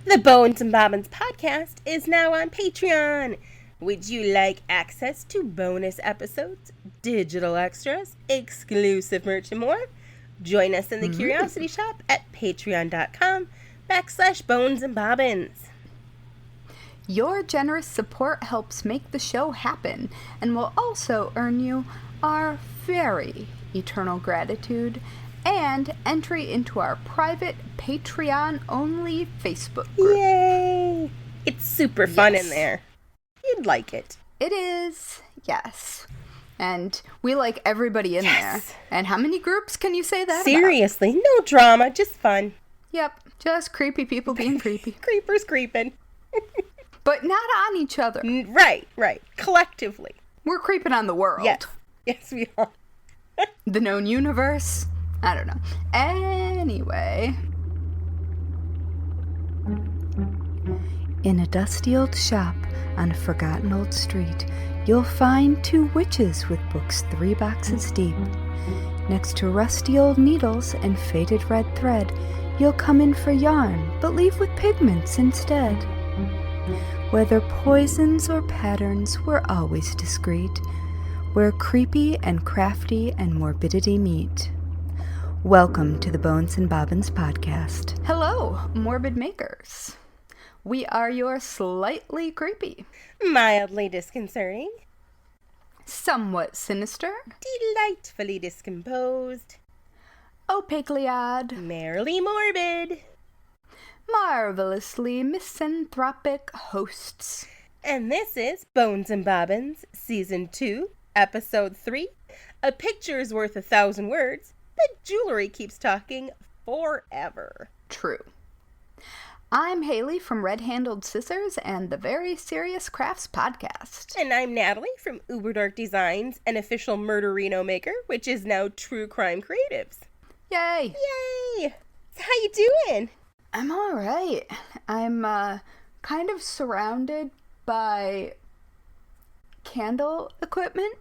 The Bones and Bobbins podcast is now on Patreon. Would you like access to bonus episodes, digital extras, exclusive merch, and more? Join us in the Curiosity Shop at patreon.com/Bones and Bobbins. Your generous support helps make the show happen and will also earn you our very eternal gratitude and entry into our private Patreon-only Facebook group. Yay! It's super fun in there. You'd like it. It is, yes. And we like everybody in there. And how many groups can you say that Seriously, no drama, just fun. Yep, just creepy people being creepy. Creepers creeping. But not on each other. Right. Collectively. We're creeping on the world. Yes, we are. The known universe. I don't know. Anyway. In a dusty old shop on a forgotten old street, you'll find two witches with books 3 boxes deep. Next to rusty old needles and faded red thread, you'll come in for yarn, but leave with pigments instead. Whether poisons or patterns, we're always discreet, where creepy and crafty and morbidity meet. Welcome to the Bones and Bobbins podcast. Hello, morbid makers. We are your slightly creepy, Mildly disconcerting, somewhat sinister, delightfully discomposed, opaquely odd, merrily morbid, marvelously misanthropic hosts. And this is Bones and Bobbins, Season 2, Episode 3. A picture's worth 1,000 words, but jewelry keeps talking forever. True. I'm Haley from Red Handled Scissors and the Very Serious Crafts podcast. And I'm Natalie from Uber Dark Designs, an official murderino maker, which is now True Crime Creatives. Yay! Yay! So how you doing? I'm all right. I'm kind of surrounded by candle equipment.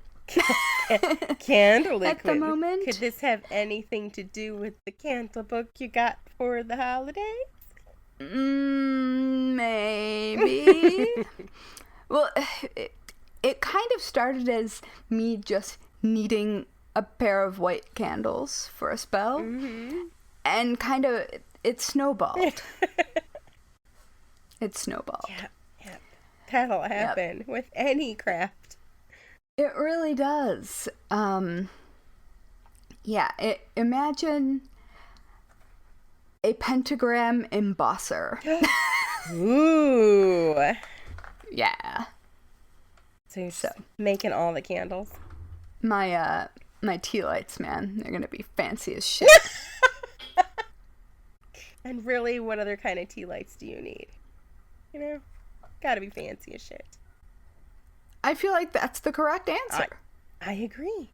Candle equipment. At the moment. Could this have anything to do with the candle book you got for the holidays? Maybe. Well, it kind of started as me just needing a pair of white candles for a spell. Mm-hmm. And kind of, it snowballed. It snowballed. Yep. That'll happen with any craft. It really does. Imagine a pentagram embosser. Ooh. Yeah. So you're making all the candles? My tea lights, man, they're gonna be fancy as shit. And really, what other kind of tea lights do you need? You know, gotta be fancy as shit. I feel like that's the correct answer. I agree.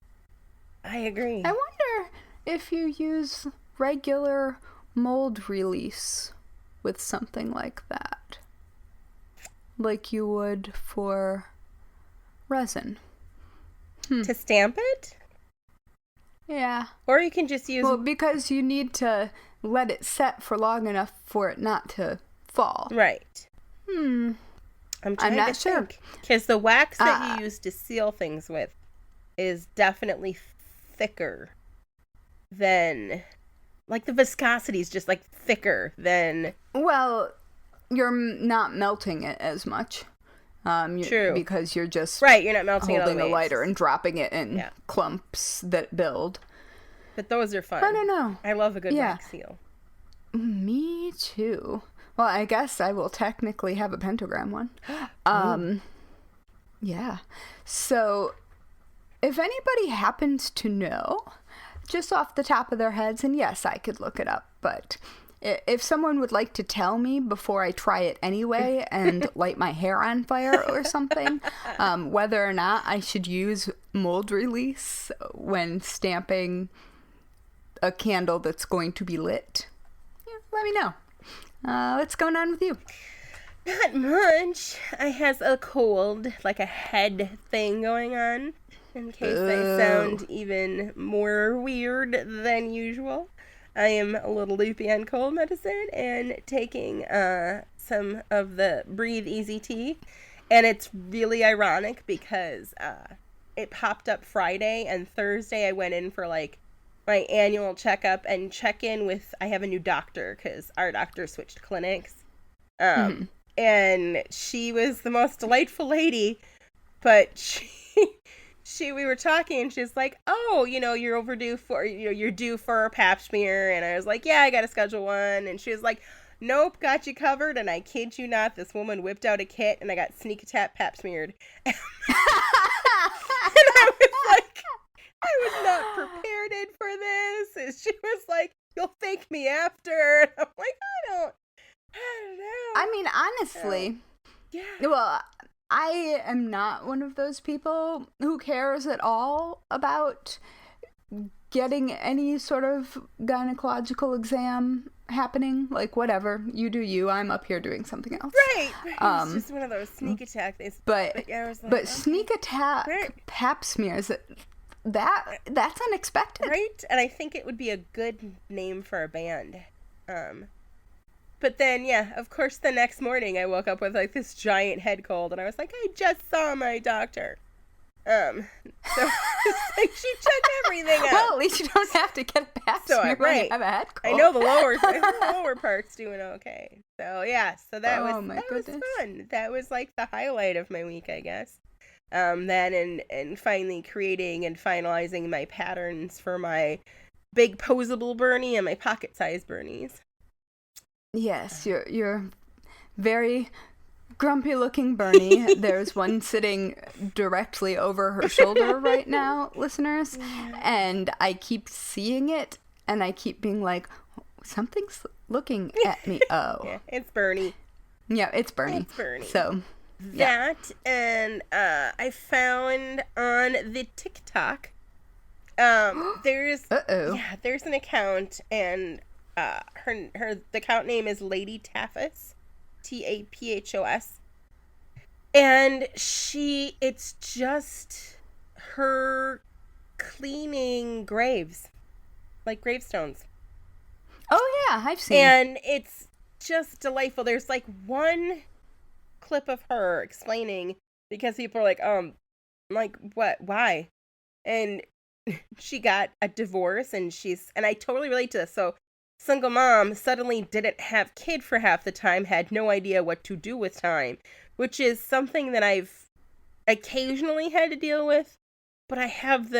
I wonder if you use regular mold release with something like that. Like you would for resin. To stamp it? Yeah. Or you can just use... Well, because you need to let it set for long enough for it not to fall. Right. I'm not sure. Because the wax that you use to seal things with is definitely thicker than... Like, the viscosity is just, like, thicker than... Well, you're not melting it as much. True. Because you're just... Right, you're not melting it all the holding the lighter and dropping it in clumps that build. But those are fun. I don't know. I love a good wax seal. Me too. Well, I guess I will technically have a pentagram one. Yeah. So, if anybody happens to know, just off the top of their heads, and yes, I could look it up, but if someone would like to tell me before I try it anyway and light my hair on fire or something, whether or not I should use mold release when stamping a candle that's going to be lit, let me know. What's going on with you? Not much. I has a cold, like a head thing going on, in case I sound even more weird than usual. I am a little loopy on cold medicine and taking some of the Breathe Easy tea. And it's really ironic because it popped up Friday, and Thursday I went in for like my annual checkup and check-in with, I have a new doctor because our doctor switched clinics. And she was the most delightful lady, but we were talking and she's like, oh, you're overdue for, you're due for a pap smear. And I was like, yeah, I got to schedule one. And she was like, nope, got you covered. And I kid you not, this woman whipped out a kit and I got sneak attack pap smeared. And I was like, I was not prepared for this. And she was like, you'll thank me after. And I'm like, I don't know. I mean, honestly, yeah. Well, I am not one of those people who cares at all about getting any sort of gynecological exam happening. Like, whatever, you do you. I'm up here doing something else. Right. It's just one of those sneak attack things. But okay. Sneak attack pap smears, that's unexpected. Right? And I think it would be a good name for a band. But then, yeah, of course, the next morning I woke up with like this giant head cold, and I was like, I just saw my doctor. So like, she checked everything out. Well, at least you don't have to get a pap smear when you have a head cold. I know the lower part's doing okay. So yeah, so that was fun. That was like the highlight of my week, I guess. Then and finally creating and finalizing my patterns for my big posable Bernie and my pocket-sized Bernies. Yes, you're very grumpy-looking Bernie. There's one sitting directly over her shoulder right now, listeners, and I keep seeing it, and I keep being like, something's looking at me. Oh, yeah, it's Bernie. Yeah, it's Bernie. It's Bernie. So that, and I found on the TikTok, there's an account, and the account name is Lady Taphos, Taphos, and it's just her cleaning graves, like gravestones. Oh yeah, I've seen. And it's just delightful. There's like one clip of her explaining, because people are like what, why? And she got a divorce, and I totally relate to this. So single mom, suddenly didn't have kid for half the time, had no idea what to do with time, which is something that I've occasionally had to deal with, but I have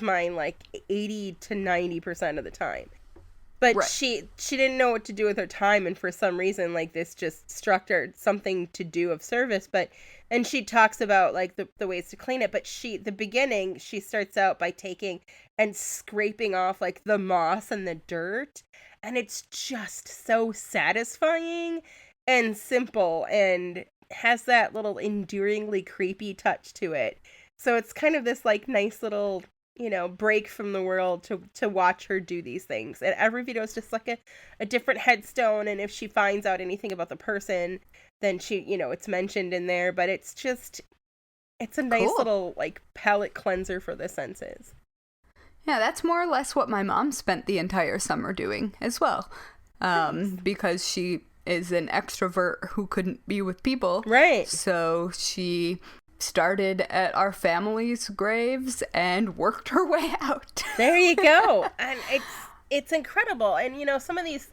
mine like 80 to 90% of the time. But right. she didn't know what to do with her time, and for some reason, like, this just struck her something to do of service. And she talks about like the ways to clean it, but the beginning, she starts out by taking and scraping off like the moss and the dirt, and it's just so satisfying and simple, and has that little endearingly creepy touch to it. So it's kind of this like nice little, break from the world to watch her do these things. And every video is just like a different headstone, and if she finds out anything about the person, then she, it's mentioned in there. But it's a nice little like palate cleanser for the senses. Yeah, that's more or less what my mom spent the entire summer doing as well. Because she is an extrovert who couldn't be with people. Right. So she started at our family's graves and worked her way out. There you go. And it's incredible. And some of these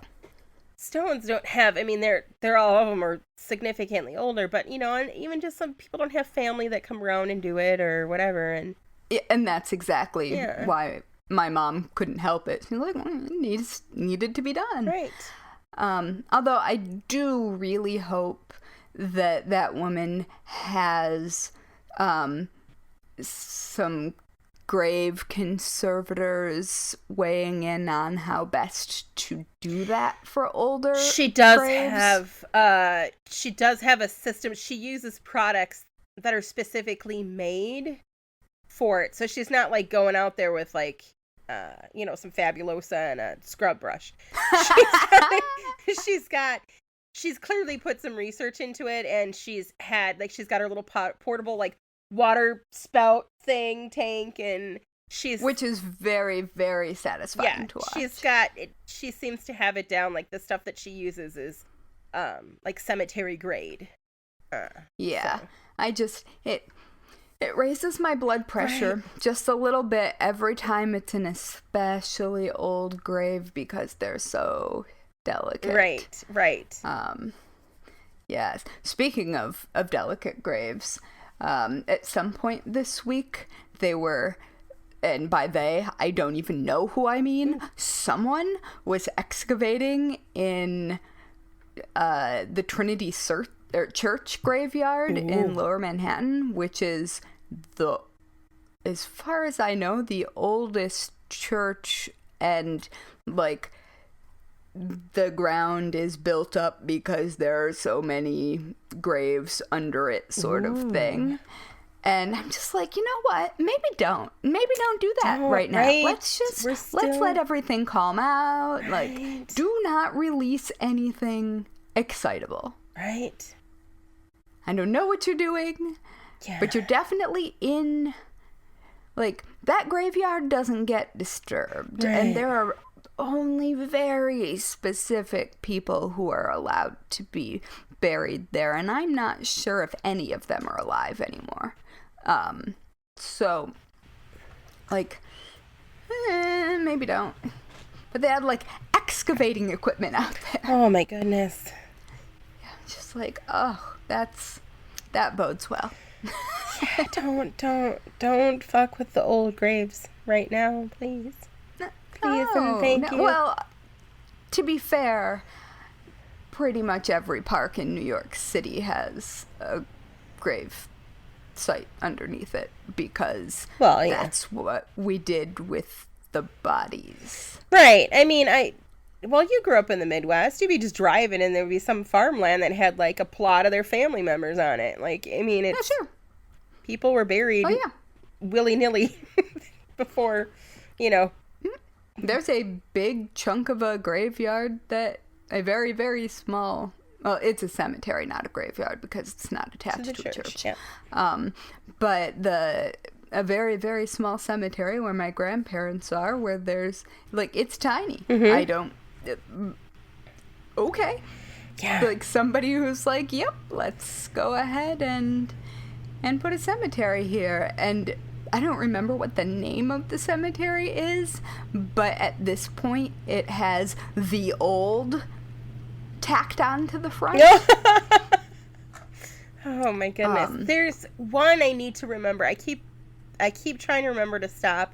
stones don't have, they're all of them are significantly older, but and even just some people don't have family that come around and do it or whatever. And that's exactly why my mom couldn't help it. She's like, it needed to be done. Right. Although I do really hope that woman has some grave conservators weighing in on how best to do that for older She does graves. have a system. She uses products that are specifically made for it. So she's not like going out there with like some Fabulosa and a scrub brush. She's clearly put some research into it, and she's got her little portable like water spout tank, and which is very, very satisfying to watch. She seems to have it down. Like, the stuff that she uses is like cemetery grade. So. It raises my blood pressure just a little bit every time it's an especially old grave because they're so delicate. Right. Yes. Speaking of delicate graves, at some point this week, they were, and by they, I don't even know who I mean, someone was excavating in the Trinity Church graveyard in Lower Manhattan, which is as far as I know, the oldest church, and like the ground is built up because there are so many graves under it, sort of thing. And I'm just like, you know what? Maybe don't do that right now. Let's let everything calm out. Like, do not release anything excitable. Right. I don't know what you're doing. Yeah. But you're definitely in, like, that graveyard doesn't get disturbed. Right. And there are only very specific people who are allowed to be buried there. And I'm not sure if any of them are alive anymore. So, like, maybe don't. But they had, like, excavating equipment out there. Oh, my goodness. Yeah, just like, that bodes well. Yeah, don't fuck with the old graves right now, please. Please and thank you. Well, to be fair, pretty much every park in New York City has a grave site underneath it because that's what we did with the bodies. Right. I mean, you grew up in the Midwest. You'd be just driving and there would be some farmland that had like a plot of their family members on it. Like, I mean, it's sure. People were buried willy-nilly before, There's a big chunk of a graveyard that a very, very small, well, it's a cemetery, not a graveyard because it's not attached to a church. Yeah. But a very, very small cemetery where my grandparents are, where there's, like, it's tiny. Okay. Yeah. Like, somebody who's like, yep, let's go ahead and put a cemetery here. And I don't remember what the name of the cemetery is, but at this point, it has the old tacked on to the front. Oh, my goodness. There's one I need to remember. I keep trying to remember to stop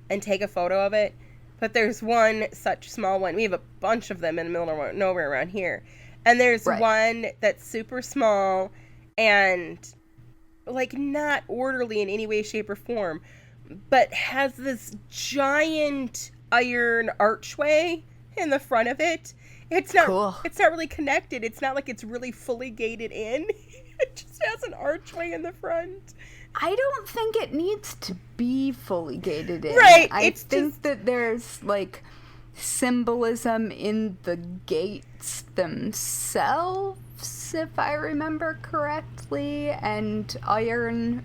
and take a photo of it, but there's one such small one. We have a bunch of them in the middle of nowhere around here. And there's one that's super small and, like, not orderly in any way, shape, or form, but has this giant iron archway in the front of it. It's not cool. It's not really connected. It's not like it's really fully gated in. It just has an archway in the front. I don't think it needs to be fully gated in. Right. I think that there's, like, symbolism in the gates themselves, if I remember correctly, and iron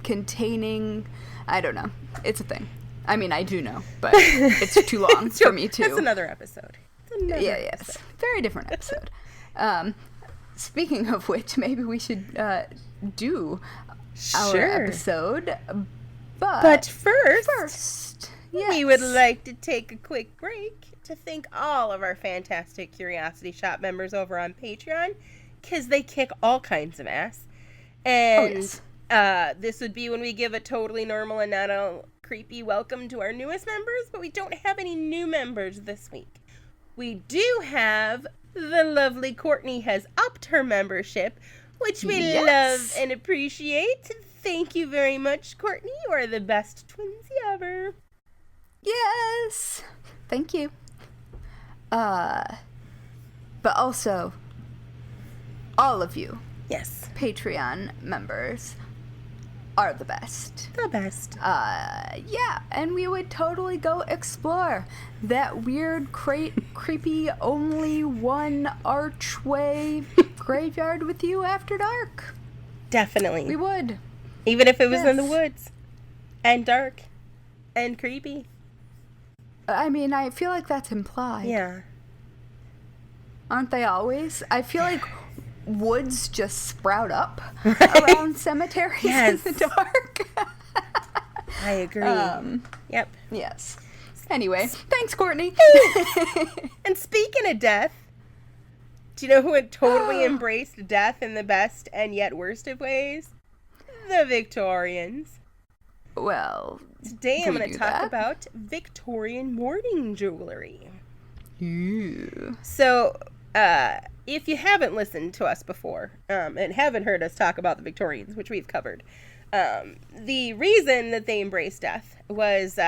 containing, I don't know. It's a thing. I mean, I do know, but it's too long for me to. It's another episode. Yes. Very different episode. Speaking of which, maybe we should do our episode. But first, we would like to take a quick break to thank all of our fantastic Curiosity Shop members over on Patreon, because they kick all kinds of ass. And this would be when we give a totally normal and not a creepy welcome to our newest members, but we don't have any new members this week. We do have the lovely Courtney has upped her membership, which we love and appreciate. Thank you very much, Courtney. You are the best twinsy ever. Yes. Thank you. But also, all of you. Yes. Patreon members are the best. The best. Yeah, and we would totally go explore that weird, creepy, only one archway graveyard with you after dark. Definitely. We would. Even if it was in the woods. And dark. And creepy. I mean, I feel like that's implied. Yeah. Aren't they always? I feel like woods just sprout up around cemeteries in the dark. I agree. Yep. Yes. Anyway, thanks, Courtney. And speaking of death, do you know who had totally embraced death in the best and yet worst of ways? The Victorians. Well, today I'm going to talk about Victorian mourning jewelry. Ew. So, if you haven't listened to us before, and haven't heard us talk about the Victorians, which we've covered, the reason that they embraced death was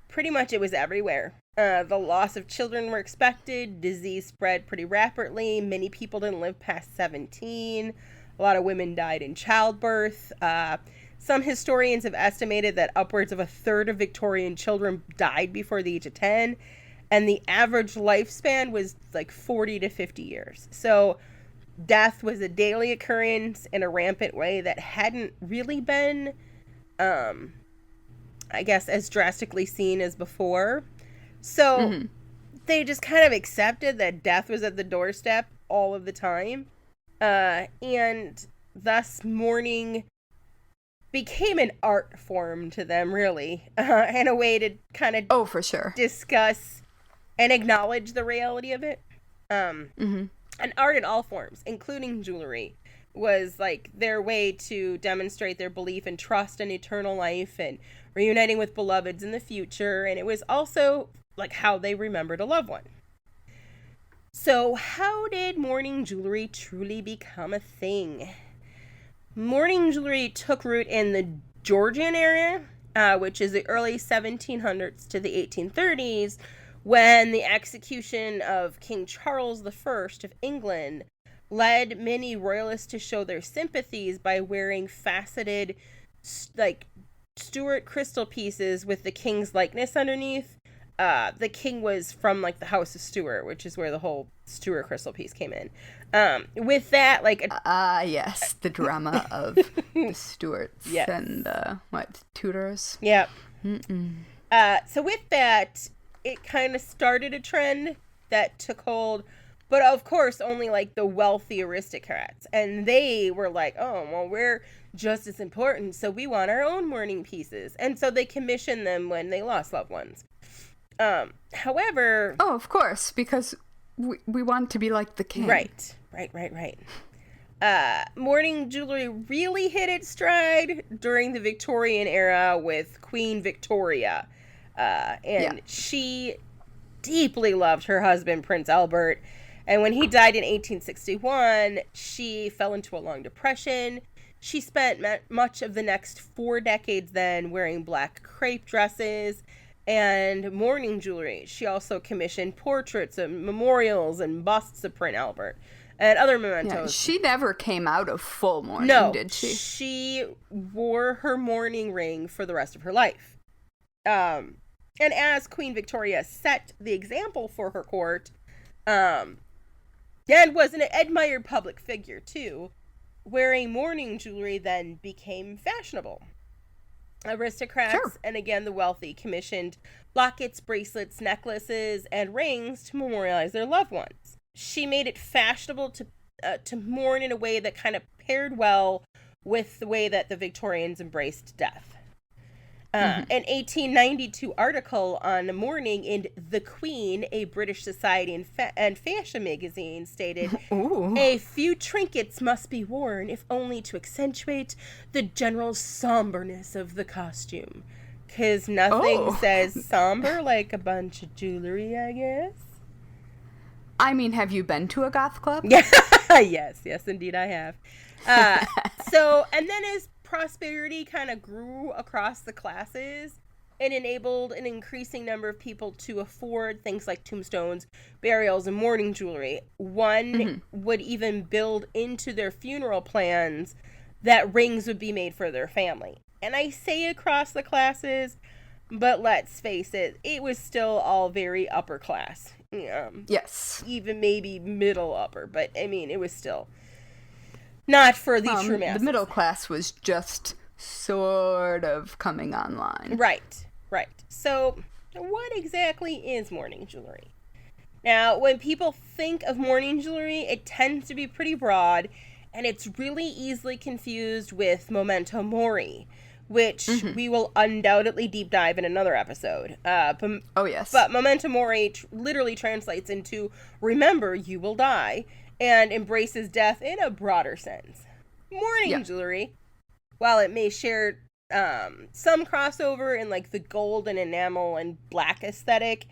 pretty much it was everywhere. The loss of children were expected, disease spread pretty rapidly, many people didn't live past 17, a lot of women died in childbirth. Some historians have estimated that upwards of a third of Victorian children died before the age of 10, and the average lifespan was like 40 to 50 years. So death was a daily occurrence in a rampant way that hadn't really been, I guess, as drastically seen as before. So they just kind of accepted that death was at the doorstep all of the time. And thus mourning became an art form to them, really, and a way to kind of for sure, discuss and acknowledge the reality of it. And art in all forms, including jewelry, was like their way to demonstrate their belief and trust in eternal life and reuniting with beloveds in the future. And it was also like how they remembered a loved one. So how did mourning jewelry truly become a thing? Mourning jewelry took root in the Georgian area, which is the early 1700s to the 1830s, when the execution of King Charles I of England led many royalists to show their sympathies by wearing faceted, like, Stuart crystal pieces with the king's likeness underneath. The king was from, like, the House of Stuart, which is where the whole Stuart crystal piece came in. With that, like... yes, the drama of the Stuarts and the, Tudors? Yep. So with that, it kind of started a trend that took hold, but of course only, like, the wealthy aristocrats. And they were like, oh, well, we're just as important, so we want our own mourning pieces. And so they commissioned them when they lost loved ones. However... Oh, of course, because we want to be like the king. Right. Mourning jewelry really hit its stride during the Victorian era with Queen Victoria. She deeply loved her husband, Prince Albert. And when he died in 1861, she fell into a long depression. She spent much of the next 4 decades then wearing black crepe dresses and mourning jewelry. She also commissioned portraits and memorials and busts of Prince Albert and other mementos. Yeah, she never came out of full mourning, did she? She wore her mourning ring for the rest of her life. And as Queen Victoria set the example for her court, and was an admired public figure too, wearing mourning jewelry then became fashionable. Aristocrats and again the wealthy commissioned lockets, bracelets, necklaces, and rings to memorialize their loved ones. She made it fashionable to mourn in a way that kind of paired well with the way that the Victorians embraced death. An 1892 article on mourning in The Queen, a British society and fashion magazine, stated, a few trinkets must be worn, if only to accentuate the general somberness of the costume. Because nothing says somber like a bunch of jewelry, I guess. I mean, have you been to a goth club? Yes, indeed I have. And then as prosperity kind of grew across the classes, it enabled an increasing number of people to afford things like tombstones, burials, and mourning jewelry. One would even build into their funeral plans that rings would be made for their family. And I say across the classes, but let's face it, it was still all very upper class. Yes. Even maybe middle upper, but I mean, it was still not for the true masses. The middle class was just sort of coming online. Right. So, what exactly is mourning jewelry? Now, when people think of mourning jewelry, it tends to be pretty broad, and it's really easily confused with memento mori, which we will undoubtedly deep dive in another episode. Oh, yes. But memento mori literally translates into remember you will die, and embraces death in a broader sense. Mourning jewelry, while it may share some crossover in like the gold and enamel and black aesthetic,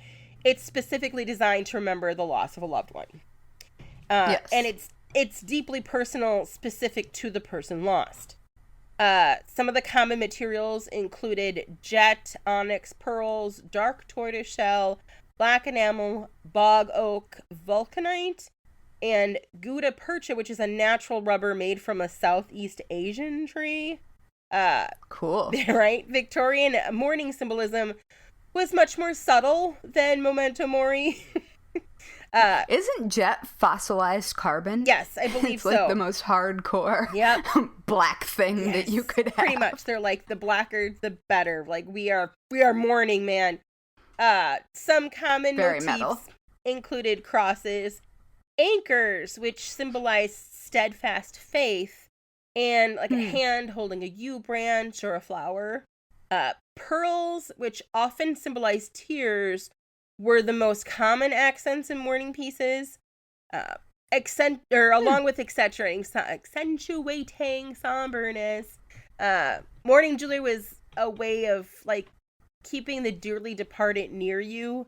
it's specifically designed to remember the loss of a loved one. And it's deeply personal, specific to the person lost. Some of the common materials included jet, onyx, pearls, dark tortoiseshell, black enamel, bog oak, vulcanite, and gutta percha, which is a natural rubber made from a Southeast Asian tree. Cool. Right? Victorian mourning symbolism was much more subtle than memento mori. Isn't jet fossilized carbon? Yes, I believe it's so. It's like the most hardcore black thing that you could have. Pretty much. They're like, the blacker, the better. Like, we are mourning, man. Some common Very motifs metal. included crosses, anchors, which symbolize steadfast faith, and like a hand holding a yew branch or a flower. Pearls, which often symbolize tears, were the most common accents in mourning pieces. Along with accentuating somberness. Mourning jewelry was a way of like keeping the dearly departed near you,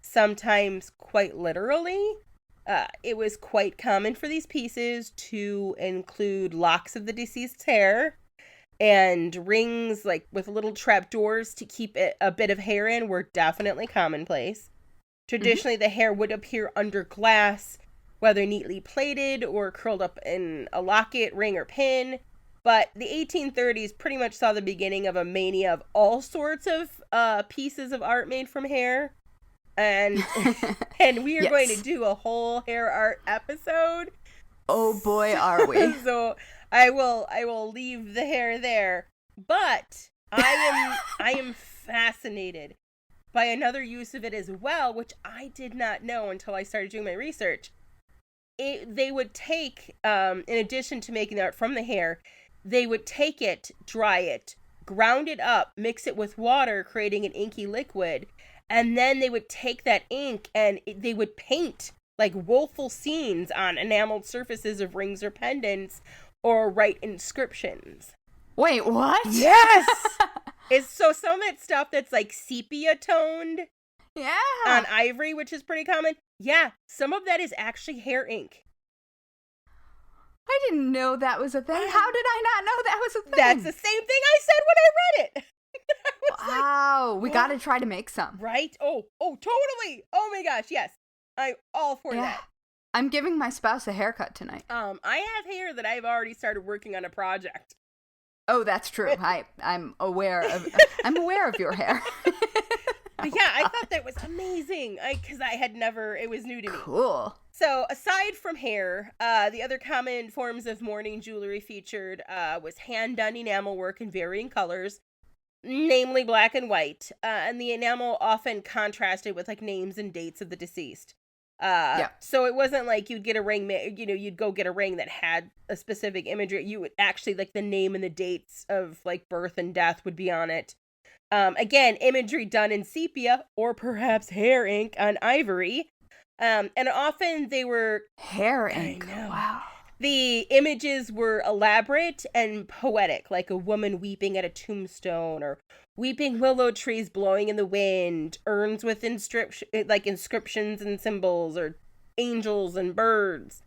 sometimes quite literally. It was quite common for these pieces to include locks of the deceased's hair, and rings like with little trapdoors to keep a bit of hair in were definitely commonplace. Traditionally, the hair would appear under glass, whether neatly plaited or curled up in a locket, ring, or pin. But the 1830s pretty much saw the beginning of a mania of all sorts of pieces of art made from hair. And we are going to do a whole hair art episode. Oh boy, are we. So I will leave the hair there. But I am fascinated by another use of it as well, which I did not know until I started doing my research. They would take, in addition to making the art from the hair, they would take it, dry it, ground it up, mix it with water, creating an inky liquid, and then they would take that ink and they would paint like woeful scenes on enameled surfaces of rings or pendants, or write inscriptions. Wait, what? Yes! It's so some of that stuff that's like sepia toned. Yeah. On ivory, which is pretty common. Yeah, some of that is actually hair ink. I didn't know that was a thing. How did I not know that was a thing? That's the same thing I said when I read it. Wow, we got to try to make some. Right? Oh, totally. Oh my gosh, yes. I'm all for that. I'm giving my spouse a haircut tonight. I have hair that I've already started working on a project. Oh, that's true. I'm aware of your hair. But yeah, I thought that was amazing. Because it was new to me. Cool. So aside from hair, the other common forms of mourning jewelry featured was hand-done enamel work in varying colors, namely black and white. And the enamel often contrasted with like names and dates of the deceased. So it wasn't like you'd get a ring, you'd go get a ring that had a specific imagery. You would actually, like, the name and the dates of like birth and death would be on it. Again, imagery done in sepia or perhaps hair ink on ivory. And often they were hair ink. Wow. The images were elaborate and poetic, like a woman weeping at a tombstone, or weeping willow trees blowing in the wind, urns with inscriptions and symbols, or angels and birds.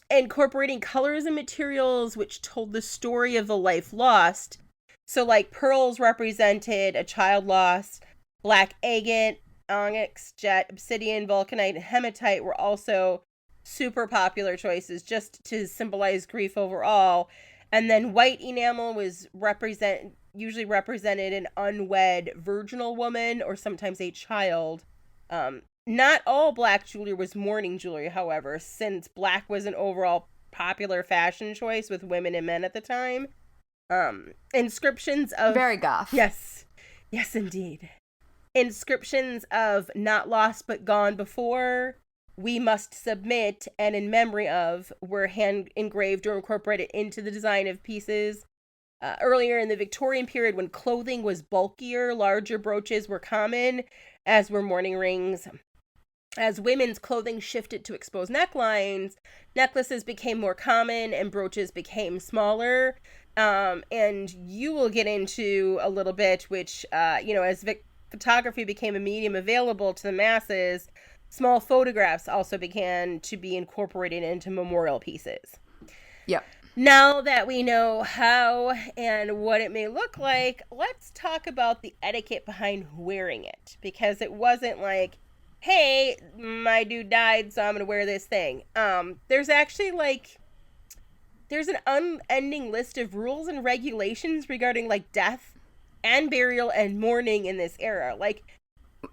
Incorporating colors and materials which told the story of the life lost. So, like, pearls represented a child lost, black agate, onyx, jet, obsidian, vulcanite, and hematite were also super popular choices just to symbolize grief overall. And then white enamel was usually represented an unwed virginal woman or sometimes a child. Not all black jewelry was mourning jewelry, however, since black was an overall popular fashion choice with women and men at the time. Inscriptions of... Very goth. Yes. Yes, indeed. Inscriptions of "not lost but gone before," "we must submit," and "in memory of" were hand engraved or incorporated into the design of pieces. Earlier in the Victorian period, when clothing was bulkier, larger brooches were common, as were mourning rings. As women's clothing shifted to exposed necklines, necklaces became more common and brooches became smaller. And you will get into a little bit, which, as photography became a medium available to the masses, small photographs also began to be incorporated into memorial pieces. Yep. Now that we know how and what it may look like, let's talk about the etiquette behind wearing it. Because it wasn't like, hey, my dude died, so I'm going to wear this thing. There's actually there's an unending list of rules and regulations regarding death and burial and mourning in this era.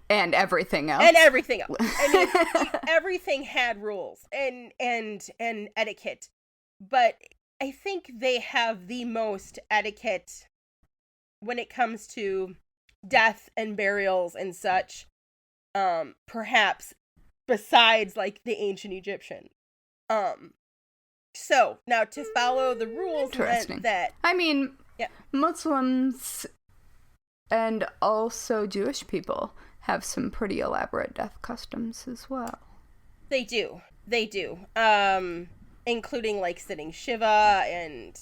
And everything else. I mean, everything had rules and etiquette. But I think they have the most etiquette when it comes to death and burials and such, perhaps besides the ancient Egyptian. So now to follow the rules meant that, I mean, Muslims and also Jewish people have some pretty elaborate death customs as well. They do. Including sitting Shiva and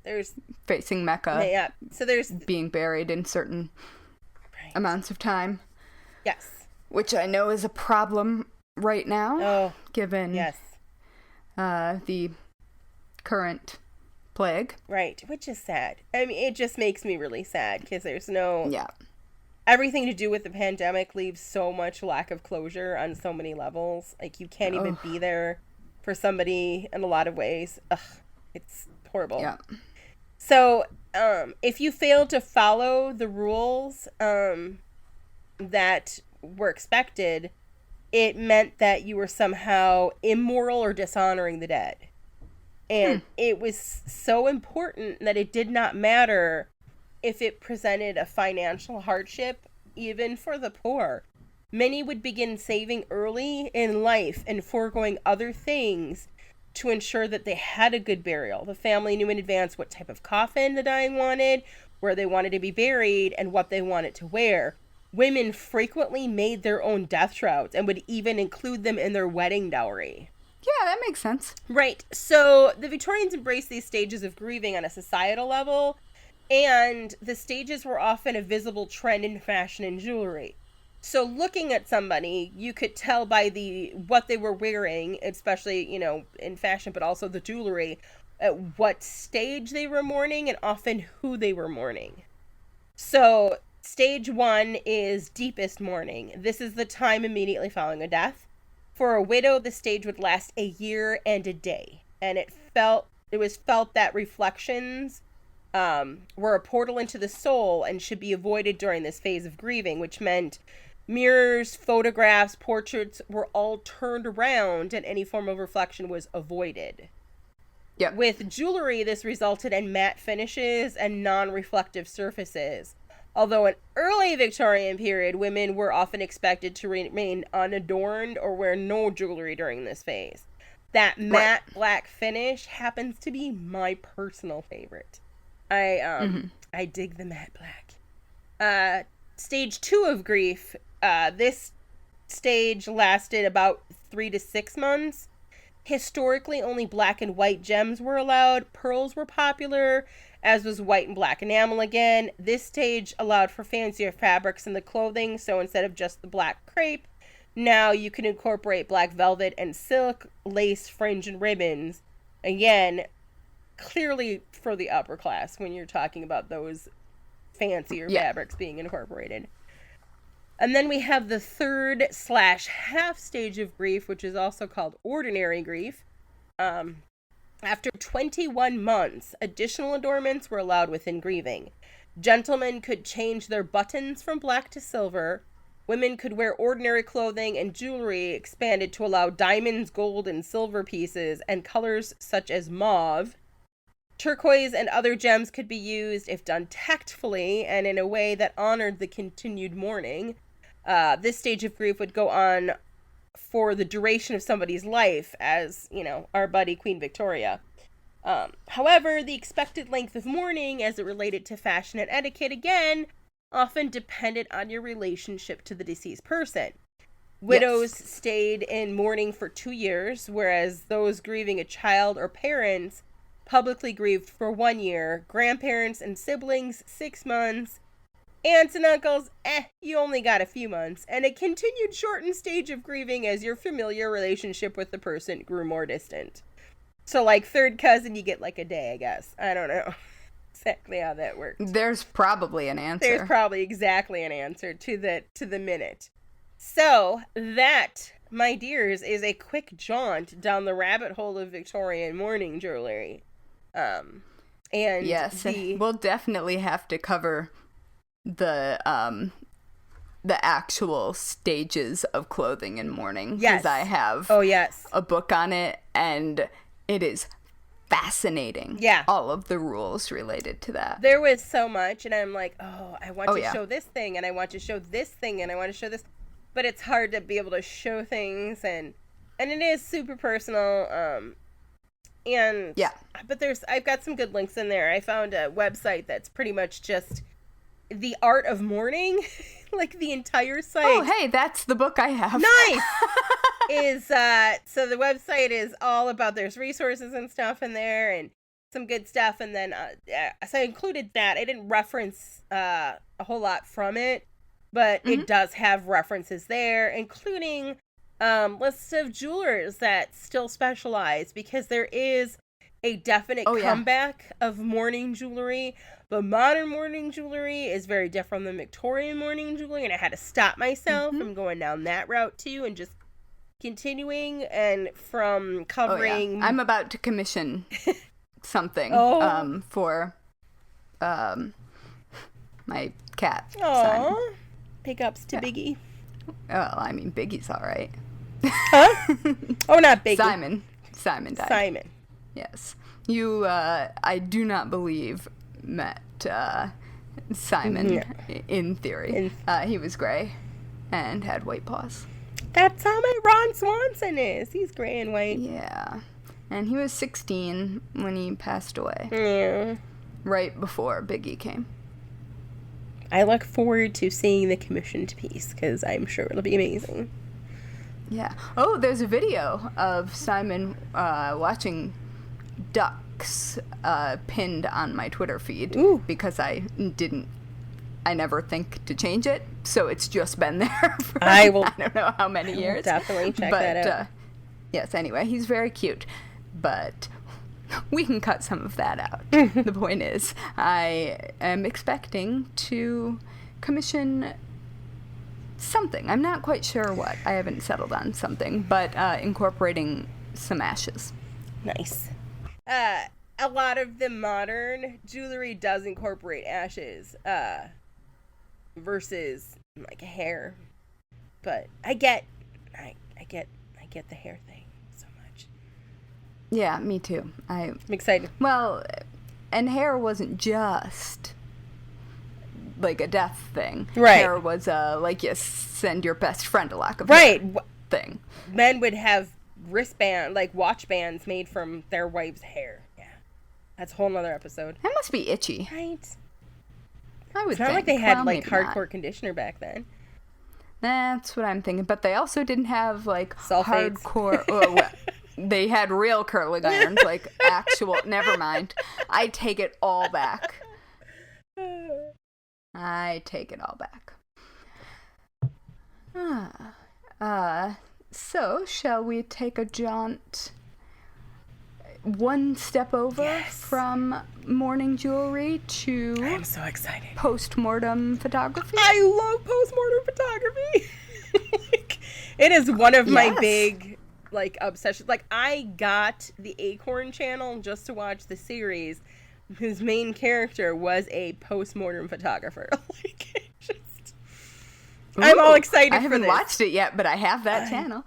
there's facing Mecca. Yeah. So there's being buried in certain amounts of time. Yes. Which I know is a problem right now, given the current plague. Right, which is sad. I mean, it just makes me really sad because there's everything to do with the pandemic leaves so much lack of closure on so many levels. You can't even be there for somebody in a lot of ways. Ugh, it's horrible. Yeah. So, if you fail to follow the rules that were expected, it meant that you were somehow immoral or dishonoring the dead. And it was so important that it did not matter if it presented a financial hardship, even for the poor. Many would begin saving early in life and foregoing other things to ensure that they had a good burial. The family knew in advance what type of coffin the dying wanted, where they wanted to be buried, and what they wanted to wear. Women frequently made their own death shrouds and would even include them in their wedding dowry. Yeah, that makes sense. Right. So the Victorians embraced these stages of grieving on a societal level, and the stages were often a visible trend in fashion and jewelry. So looking at somebody, you could tell by what they were wearing, especially, in fashion, but also the jewelry, at what stage they were mourning and often who they were mourning. So stage 1 is deepest mourning. This is the time immediately following a death. For a widow, the stage would last a year and a day. And it was felt that reflections were a portal into the soul and should be avoided during this phase of grieving, which meant mirrors, photographs, portraits were all turned around and any form of reflection was avoided. Yep. With jewelry, this resulted in matte finishes and non-reflective surfaces. Although in early Victorian period, women were often expected to remain unadorned or wear no jewelry during this phase. That matte black finish happens to be my personal favorite. I dig the matte black. Stage 2 of grief, this stage lasted about 3 to 6 months. Historically, only black and white gems were allowed. Pearls were popular, as was white and black enamel again. This stage allowed for fancier fabrics in the clothing, so instead of just the black crepe, now you can incorporate black velvet and silk, lace, fringe, and ribbons. Again, clearly for the upper class when you're talking about those fancier fabrics being incorporated. And then we have the 3rd/half stage of grief, which is also called ordinary grief. After 21 months, additional adornments were allowed within grieving. Gentlemen could change their buttons from black to silver. Women could wear ordinary clothing, and jewelry expanded to allow diamonds, gold, and silver pieces, and colors such as mauve. Turquoise and other gems could be used if done tactfully and in a way that honored the continued mourning. This stage of grief would go on for the duration of somebody's life, as, our buddy Queen Victoria. However, the expected length of mourning as it related to fashion and etiquette, again, often depended on your relationship to the deceased person. Widows stayed in mourning for 2 years, whereas those grieving a child or parents publicly grieved for 1 year. Grandparents and siblings, 6 months. Aunts and uncles, you only got a few months. And a continued shortened stage of grieving as your familiar relationship with the person grew more distant. So, like, third cousin, you get like a day, I guess. I don't know exactly how that works. There's probably an answer. There's probably exactly an answer to the minute. So, that, my dears, is a quick jaunt down the rabbit hole of Victorian mourning jewelry. And yes, we'll definitely have to cover the actual stages of clothing in mourning. Yes. Because I have a book on it, and it is fascinating. Yeah. All of the rules related to that. There was so much, and I'm like, I want to show this thing, and I want to show this thing, and I want to show this. But it's hard to be able to show things, and it is super personal. But I've got some good links in there. I found a website that's pretty much just the art of mourning, like the entire site. Oh, hey, that's the book I have. Nice. So the website is all about, there's resources and stuff in there, and some good stuff. And then so I included that. I didn't reference a whole lot from it, but it does have references there, including lists of jewelers that still specialize, because there is a definite comeback of mourning jewelry. But modern mourning jewelry is very different than Victorian mourning jewelry, and I had to stop myself from going down that route too, and just continuing and from covering. I'm about to commission something for my cat. Aww. Pick ups to Biggie. Well, I mean, Biggie's all right. Huh? Oh, not Biggie. Simon died. Simon. Yes. You, I do not believe, met Simon in theory. He was gray and had white paws. That's how my Ron Swanson is. He's gray and white. Yeah. And he was 16 when he passed away. Yeah. Right before Biggie came. I look forward to seeing the commissioned piece, because I'm sure it'll be amazing. Yeah. Oh, there's a video of Simon watching ducks pinned on my Twitter feed. Ooh. Because I never think to change it, so it's just been there for I don't know how many years. Definitely check that out. Yes, anyway, he's very cute, but we can cut some of that out. The point is, I am expecting to commission something. I'm not quite sure what. I haven't settled on something, but incorporating some ashes. Nice. A lot of the modern jewelry does incorporate ashes, versus like hair. But I get the hair thing so much. Yeah, me too. I'm excited. Well, and hair wasn't just like a death thing. Right. Hair was like you send your best friend a lock of hair thing. Men would have watch bands made from their wife's hair. Yeah. That's a whole nother episode. That must be itchy. Right. I would It's not like they had hardcore conditioner back then. That's what I'm thinking. But they also didn't have sulfates. Hardcore. They had real curling irons, actual. Never mind. I take it all back. So, shall we take a jaunt one step over from mourning jewelry to... I'm so excited. Post-mortem photography? I love post-mortem photography. It is one of my big, obsessions. I got the Acorn channel just to watch the series whose main character was a post-mortem photographer. I'm all excited for this. I haven't watched it yet, but I have that channel.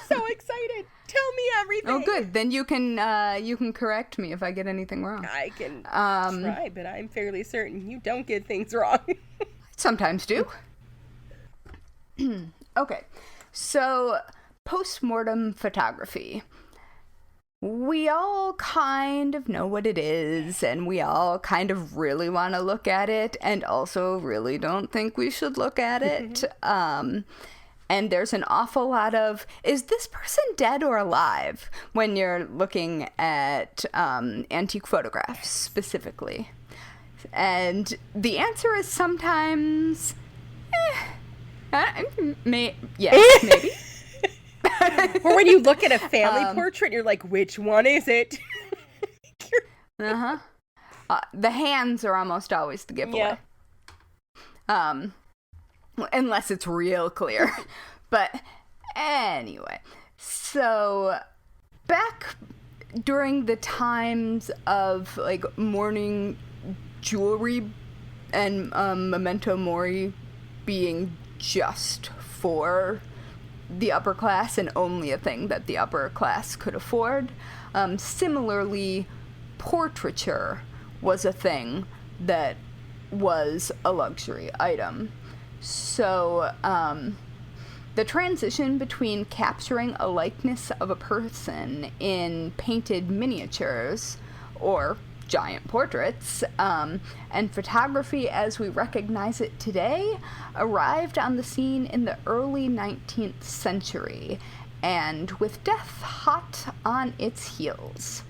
So excited tell me everything. Oh, good. Then you can correct me if I get anything wrong. I can try, but I'm fairly certain you don't get things wrong. Sometimes do. Okay, so post-mortem photography. We all kind of know what it is, and we all kind of really want to look at it, and also really don't think we should look at it. And there's an awful lot of, is this person dead or alive, when you're looking at antique photographs specifically. And the answer is sometimes, yes, maybe. Or when you look at a family portrait, you're like, which one is it? The hands are almost always the giveaway. Yeah. Unless it's real clear. But anyway, so back during the times of like mourning jewelry and memento mori being just for the upper class and only a thing that the upper class could afford, similarly, portraiture was a thing that was a luxury item. So, the transition between capturing a likeness of a person in painted miniatures, or giant portraits, and photography as we recognize it today, arrived on the scene in the early 19th century, and with death hot on its heels.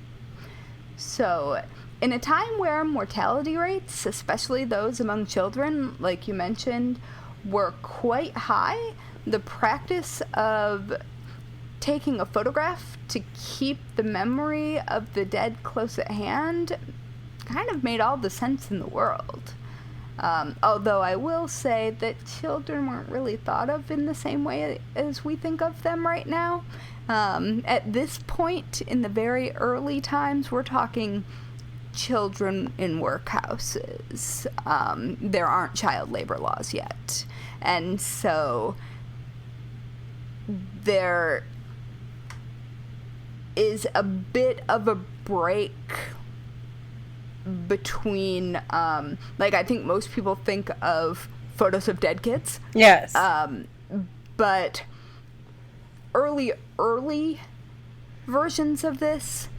So, in a time where mortality rates, especially those among children, like you mentioned, were quite high, the practice of taking a photograph to keep the memory of the dead close at hand kind of made all the sense in the world. Although I will say that children weren't really thought of in the same way as we think of them right now. At this point, in the very early times, we're talking children in workhouses. There aren't child labor laws yet. And so there is a bit of a break between, like, I think most people think of photos of dead kids. Yes. But early versions of this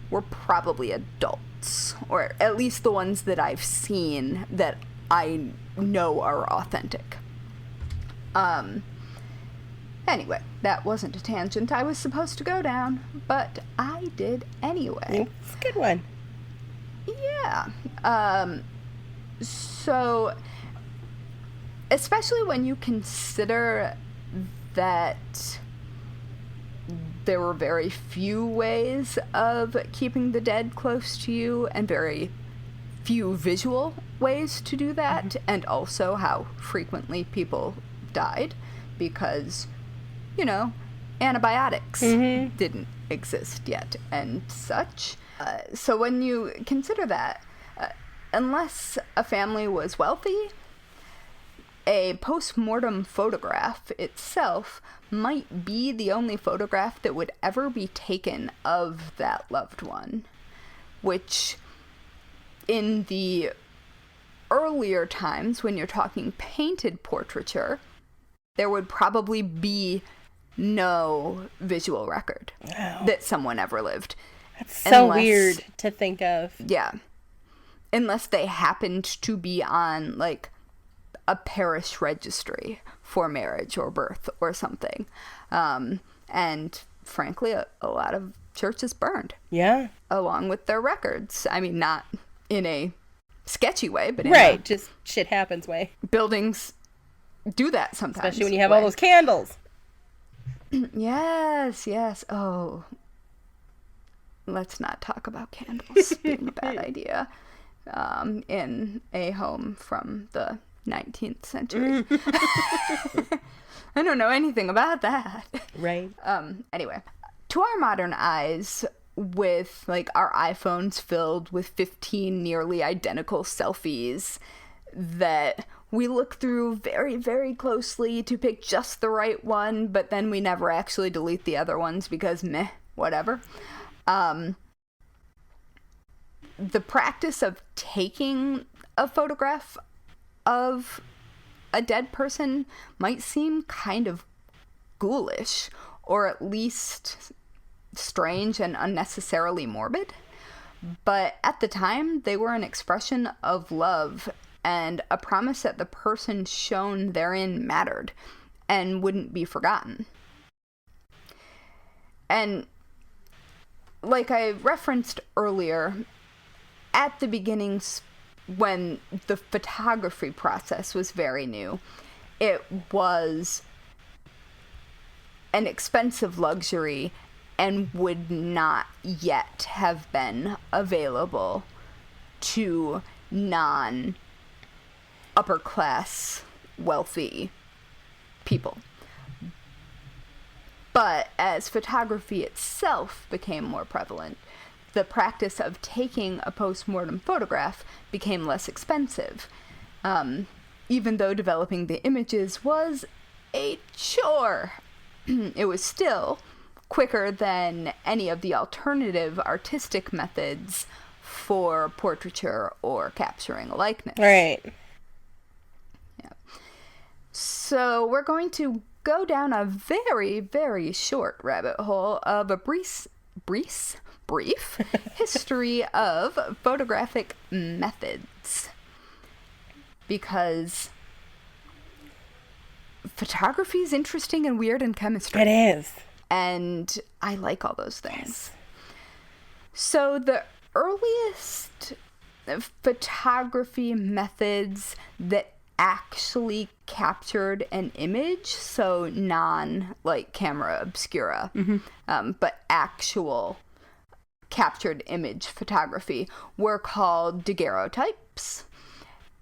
were probably adults, or at least the ones that I've seen that I know are authentic. Anyway, that wasn't a tangent I was supposed to go down, but I did anyway. It's a good one. Yeah. So, especially when you consider that there were very few ways of keeping the dead close to you, and very few visual ways to do that, and also how frequently people died, because, you know, antibiotics didn't exist yet and such. So when you consider that, unless a family was wealthy, a post-mortem photograph itself might be the only photograph that would ever be taken of that loved one, which in the earlier times, when you're talking painted portraiture, there would probably be no visual record that someone ever lived. That's so weird to think of. Yeah. Unless they happened to be on, like, a parish registry for marriage or birth or something. And frankly, a lot of churches burned. Yeah. Along with their records. I mean, not in a sketcy way, but in right, just shit happens way. Buildings do that sometimes. Especially when you have all those candles. Yes. Oh, let's not talk about candles being a bad idea in a home from the 19th century. I don't know anything about that. Right. Anyway, to our modern eyes, with like our iPhones filled with 15 nearly identical selfies that we look through very, very closely to pick just the right one, but then we never actually delete the other ones because meh, whatever. The practice of taking a photograph of a dead person might seem kind of ghoulish, or at least strange and unnecessarily morbid. But at the time, they were an expression of love and a promise that the person shown therein mattered and wouldn't be forgotten. And like I referenced earlier, at the beginnings, when the photography process was very new, it was an expensive luxury and would not yet have been available to non-upper class wealthy people. But as photography itself became more prevalent, the practice of taking a post-mortem photograph became less expensive, even though developing the images was a chore. It was still quicker than any of the alternative artistic methods for portraiture or capturing a likeness. Right. Yeah. So we're going to go down a very, very short rabbit hole of a brief history of photographic methods, because photography is interesting and weird in chemistry. It is. And I like all those things. Yes. So the earliest photography methods that actually captured an image, so like camera obscura, but actual captured image photography, were called Daguerreotypes.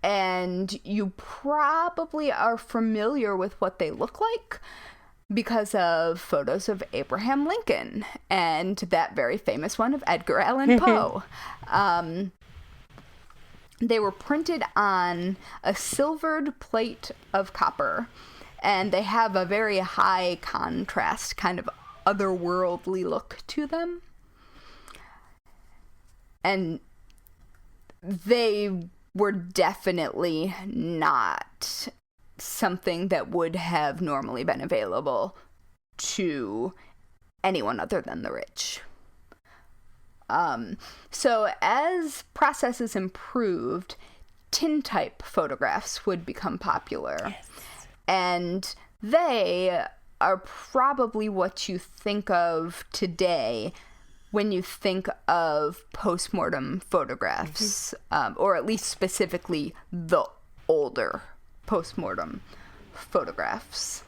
And you probably are familiar with what they look like because of photos of Abraham Lincoln and that very famous one of Edgar Allan Poe. They were printed on a silvered plate of copper, and they have a very high contrast, kind of otherworldly look to them. And they were definitely not something that would have normally been available to anyone other than the rich. So as processes improved, tintype photographs would become popular. Yes. And they are probably what you think of today when you think of postmortem photographs, or at least specifically the older postmortem photographs.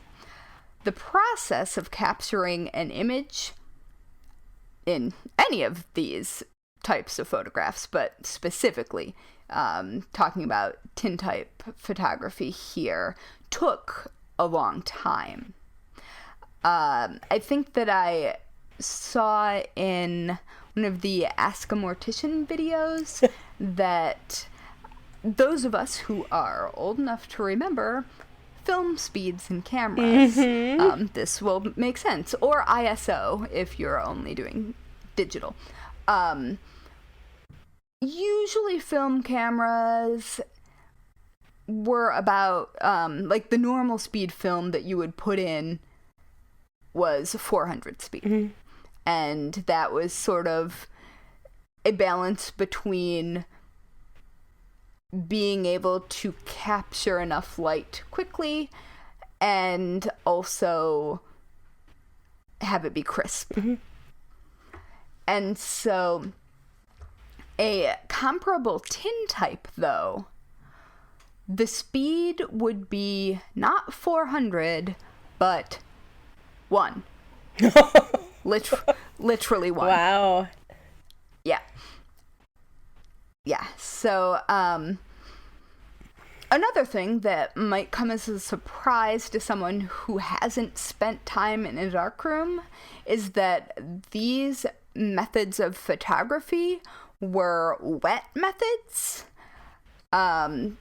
The process of capturing an image in any of these types of photographs, but specifically talking about tintype photography here, took a long time. I think that I saw in one of the Ask a Mortician videos that those of us who are old enough to remember film speeds and cameras, this will make sense. Or ISO if you're only doing digital. Usually film cameras were about, like the normal speed film that you would put in was 400 speed. And that was sort of a balance between being able to capture enough light quickly and also have it be crisp. And so a comparable tintype, though, the speed would be not 400, but 1. Literally 1. Wow. Yeah, so another thing that might come as a surprise to someone who hasn't spent time in a darkroom is that these methods of photography were wet methods. And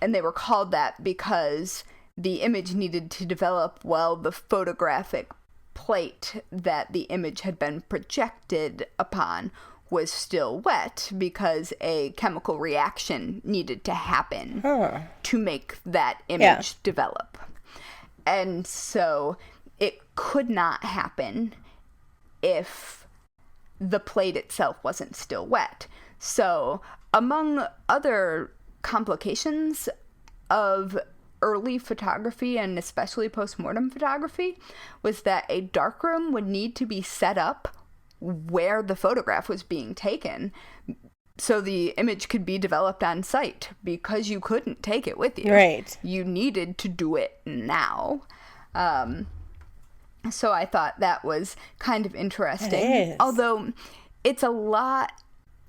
they were called that because the image needed to develop while the photographic plate that the image had been projected upon was still wet because a chemical reaction needed to happen to make that image develop. And so it could not happen if the plate itself wasn't still wet. So among other complications of early photography, and especially post-mortem photography, was that a darkroom would need to be set up where the photograph was being taken so the image could be developed on site, because you couldn't take it with you. Right. You needed to do it now. So I thought that was kind of interesting. It is. Although it's a lot,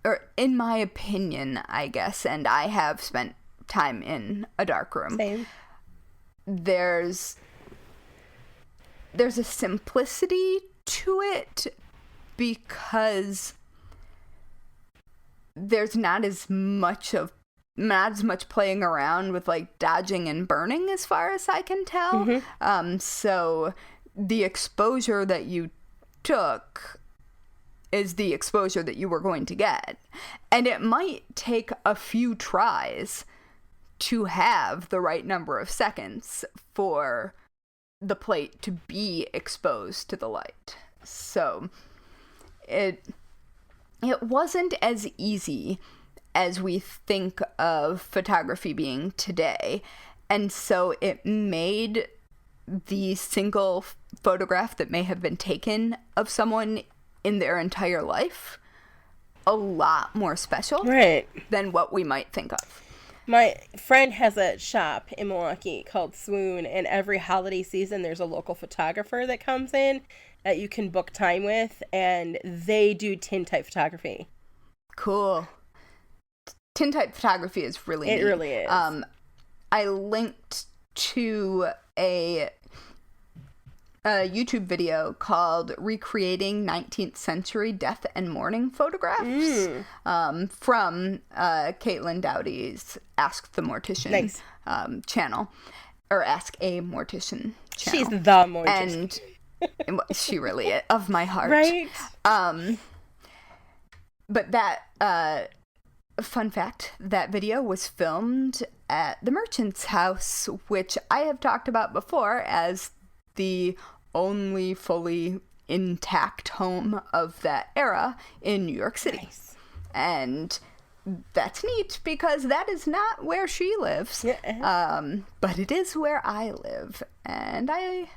or in my opinion, I guess, and I have spent time in a darkroom. Same. There's a simplicity to it because there's not as much playing around with like dodging and burning as far as I can tell. So the exposure that you took is the exposure that you were going to get. And it might take a few tries to have the right number of seconds for the plate to be exposed to the light. So it wasn't as easy as we think of photography being today. And so it made the single photograph that may have been taken of someone in their entire life a lot more special than what we might think of. My friend has a shop in Milwaukee called Swoon, and every holiday season there's a local photographer that comes in that you can book time with, and they do tintype photography. Cool. Tintype photography is really neat. It really is. I linked to a YouTube video called Recreating 19th Century Death and Mourning Photographs from Caitlin Dowdy's Ask the Mortician channel, or Ask a Mortician channel. She's the mortician. And she really is, of my heart. Right? But that, fun fact, that video was filmed at the Merchant's House, which I have talked about before as the only fully intact home of that era in New York City. Nice. And that's neat because that is not where she lives. But it is where I live, and I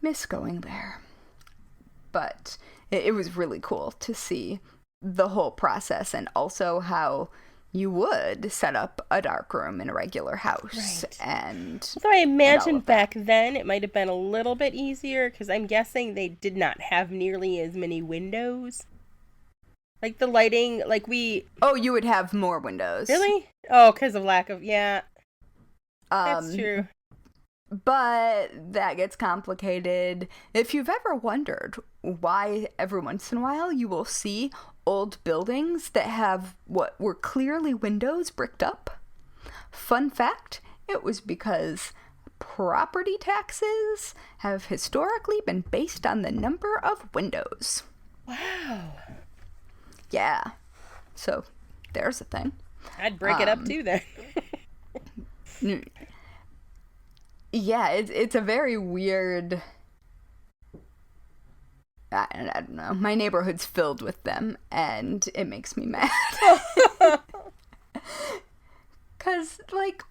miss going there. But it was really cool to see the whole process, and also how you would set up a darkroom in a regular house. Right. And so I imagine back then it might have been a little bit easier, because I'm guessing they did not have nearly as many windows. Like the lighting, like we... Oh, you would have more windows. Really? Oh, because of lack of... Yeah. That's true. But that gets complicated. If you've ever wondered why every once in a while you will see old buildings that have what were clearly windows bricked up, fun fact, it was because property taxes have historically been based on the number of windows. Wow. Yeah. So there's a thing. I'd break it up too then. Yeah, it's a very weird... I don't know. My neighborhood's filled with them, and it makes me mad. 'Cause, like,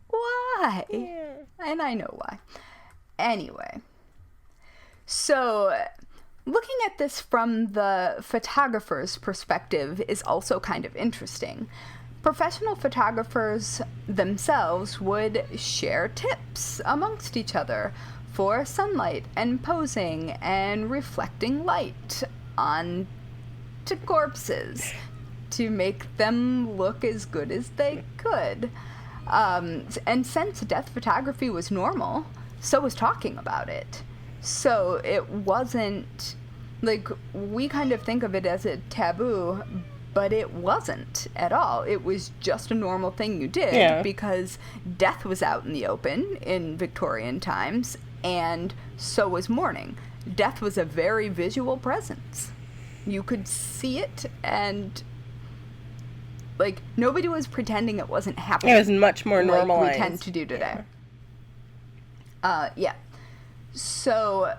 why? Yeah. And I know why. Anyway. So, looking at this from the photographer's perspective is also kind of interesting. Professional photographers themselves would share tips amongst each other for sunlight and posing and reflecting light on to corpses to make them look as good as they could. And since death photography was normal, so was talking about it. So it wasn't, like, we kind of think of it as a taboo, but it wasn't at all. It was just a normal thing you did because death was out in the open in Victorian times, and so was mourning. death was a very visual presence. You could see it, and like nobody was pretending it wasn't happening. It was much more normalized. Like we tend to do today. Yeah. So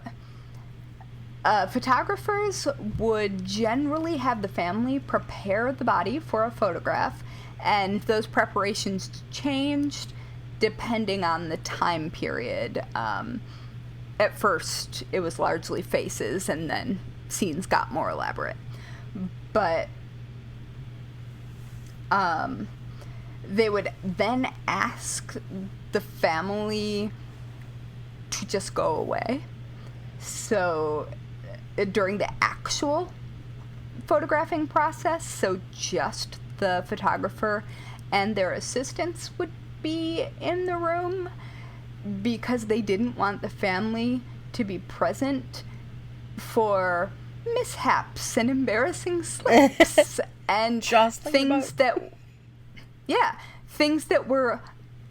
photographers would generally have the family prepare the body for a photograph, and those preparations changed depending on the time period. At first, it was largely faces, and then scenes got more elaborate. But they would then ask the family to just go away. So during the actual photographing process, so just the photographer and their assistants would be in the room, because they didn't want the family to be present for mishaps and embarrassing slips and things that were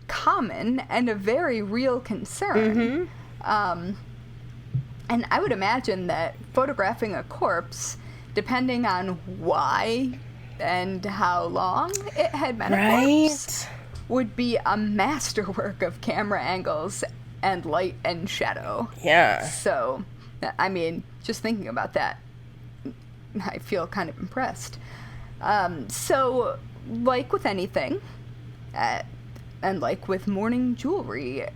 common and a very real concern. And I would imagine that photographing a corpse, depending on why and how long it had been a corpse, would be a masterwork of camera angles and light and shadow. Yeah. So, I mean, just thinking about that, I feel kind of impressed. So, like with anything, and like with mourning jewelry,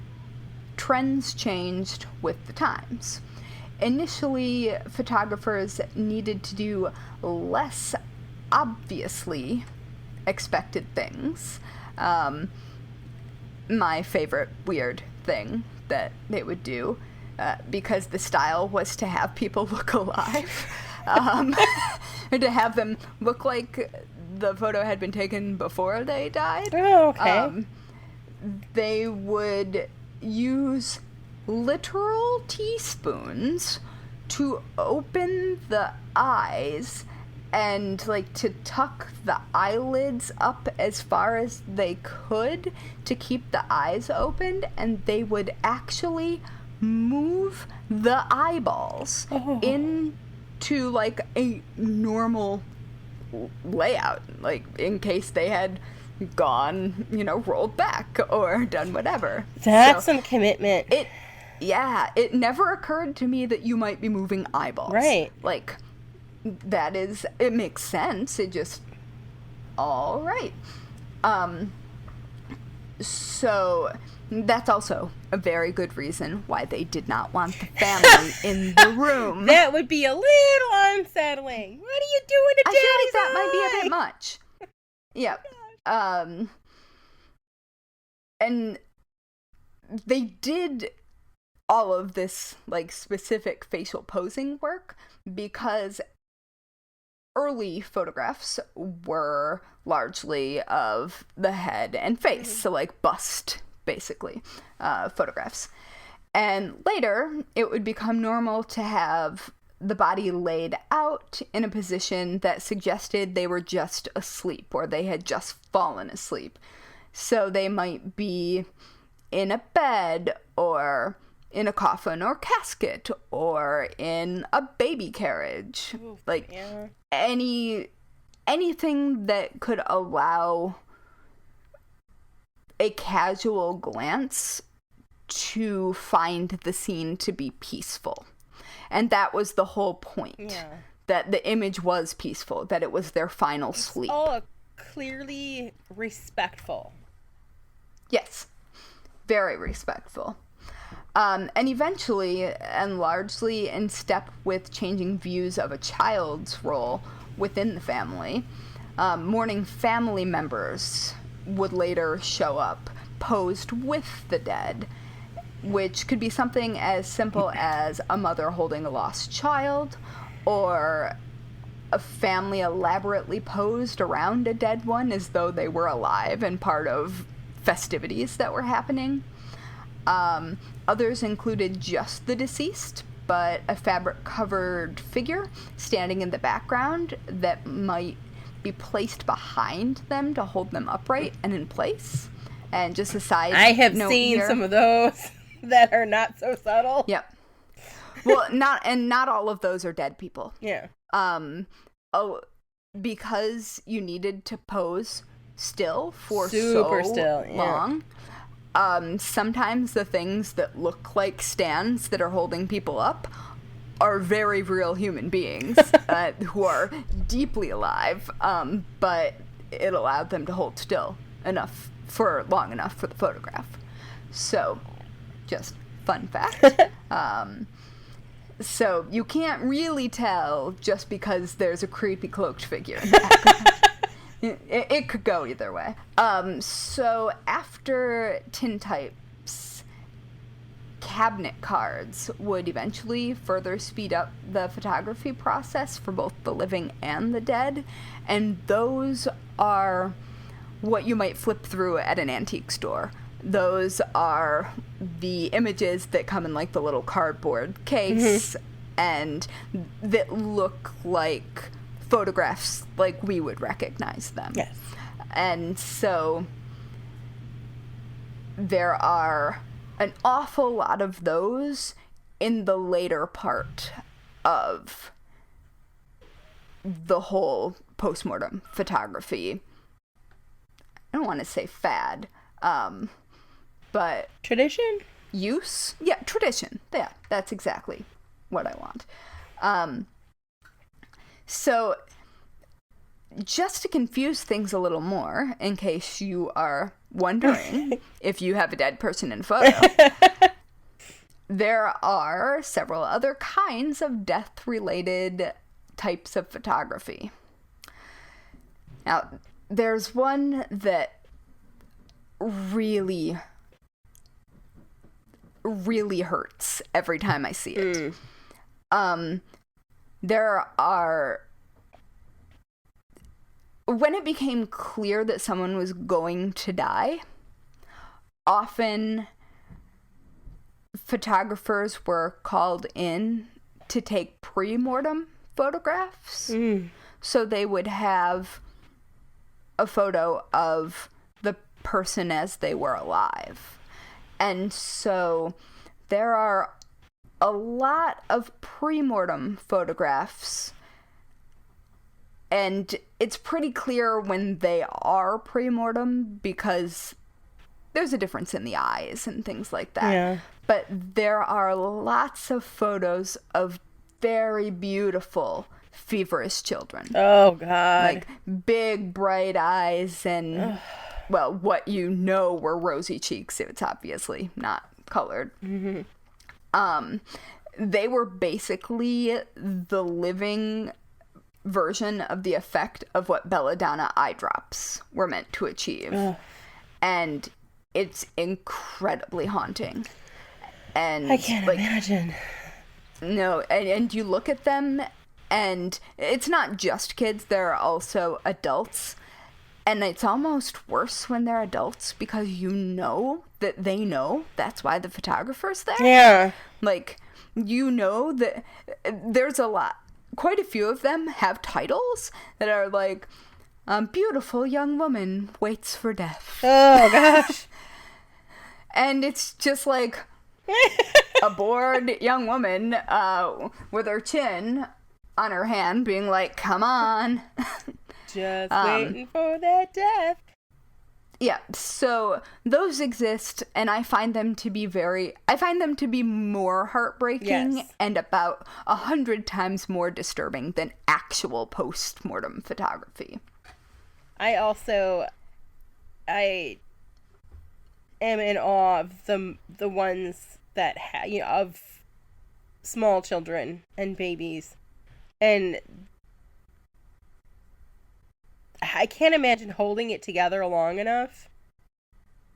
trends changed with the times. Initially, photographers needed to do less obviously expected things. My favorite weird thing that they would do, because the style was to have people look alive, or to have them look like the photo had been taken before they died. Oh, okay. They would use literal teaspoons to open the eyes and like to tuck the eyelids up as far as they could to keep the eyes opened, and they would actually move the eyeballs into like a normal layout, like in case they had gone, rolled back or done whatever. That's some commitment. It never occurred to me that you might be moving eyeballs. Right. Like, it makes sense. It just, all right. So that's also a very good reason why they did not want the family in the room. That would be a little unsettling. What are you doing to Daddy's I feel like that might be a bit much. Yeah. And they did all of this like specific facial posing work because early photographs were largely of the head and face, so like bust basically photographs. And later it would become normal to have the body laid out in a position that suggested they were just asleep or they had just fallen asleep. So they might be in a bed or in a coffin or casket or in a baby carriage. Ooh, like anything that could allow a casual glance to find the scene to be peaceful. And that was the whole point. Yeah. That the image was peaceful, that it was their final sleep. Oh, clearly respectful. Yes. Very respectful. And eventually, and largely in step with changing views of a child's role within the family, mourning family members would later show up, posed with the dead, which could be something as simple as a mother holding a lost child, or a family elaborately posed around a dead one as though they were alive and part of festivities that were happening. Others included just the deceased, but a fabric-covered figure standing in the background that might be placed behind them to hold them upright and in place. And just a side I have note seen here, some of those that are not so subtle. Yep. Well, not all of those are dead people. Yeah. Because you needed to pose still for Super so still, long. Sometimes the things that look like stands that are holding people up are very real human beings who are deeply alive, but it allowed them to hold still long enough for the photograph. So, just fun fact. So you can't really tell just because there's a creepy cloaked figure in the background. It could go either way. So after tintypes, cabinet cards would eventually further speed up the photography process for both the living and the dead, and those are what you might flip through at an antique store. Those are the images that come in like the little cardboard case and that look like photographs like we would recognize them. Yes. And so there are an awful lot of those in the later part of the whole postmortem photography. I don't want to say fad, but Tradition? use? Yeah, tradition. Yeah, that's exactly what I want. So, just to confuse things a little more, in case you are wondering if you have a dead person in photo, there are several other kinds of death-related types of photography. Now, there's one that really hurts every time I see it. When it became clear that someone was going to die, often photographers were called in to take pre-mortem photographs. So they would have a photo of the person as they were alive. And so there are a lot of pre-mortem photographs, and it's pretty clear when they are pre-mortem because there's a difference in the eyes and things like that. Yeah. But there are lots of photos of very beautiful feverish children. Oh, God. Like big, bright eyes and, well, what you know were rosy cheeks. It's obviously not colored. They were basically the living version of the effect of what belladonna eye drops were meant to achieve. And it's incredibly haunting. And I can't imagine. No, and you look at them, and it's not just kids, there are also adults. And it's almost worse when they're adults because you know that they know that's why the photographer's there. Yeah. Like, you know that there's quite a few of them have titles that are like, beautiful young woman waits for death. Oh, gosh. And it's just like a bored young woman with her chin on her hand being like, come on. Just waiting for that death. Yeah, so those exist, and I find them to be more heartbreaking and about 100 times more disturbing than actual post-mortem photography. I am in awe of the ones that of small children and babies, and I can't imagine holding it together long enough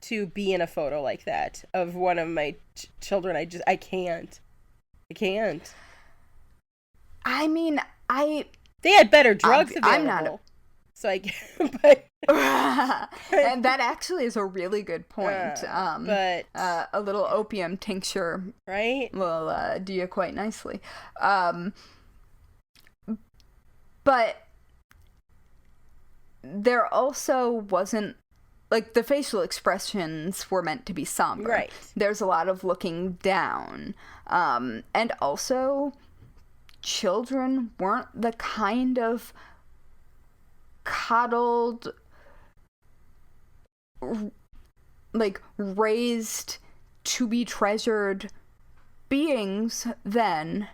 to be in a photo like that of one of my children. I can't. I mean, they had better drugs available. I'm not so I but and that actually is a really good point. But a little opium tincture, right, will do you quite nicely. But there also wasn't like, the facial expressions were meant to be somber. Right. There's a lot of looking down. And also, children weren't the kind of coddled, like, raised to be treasured beings then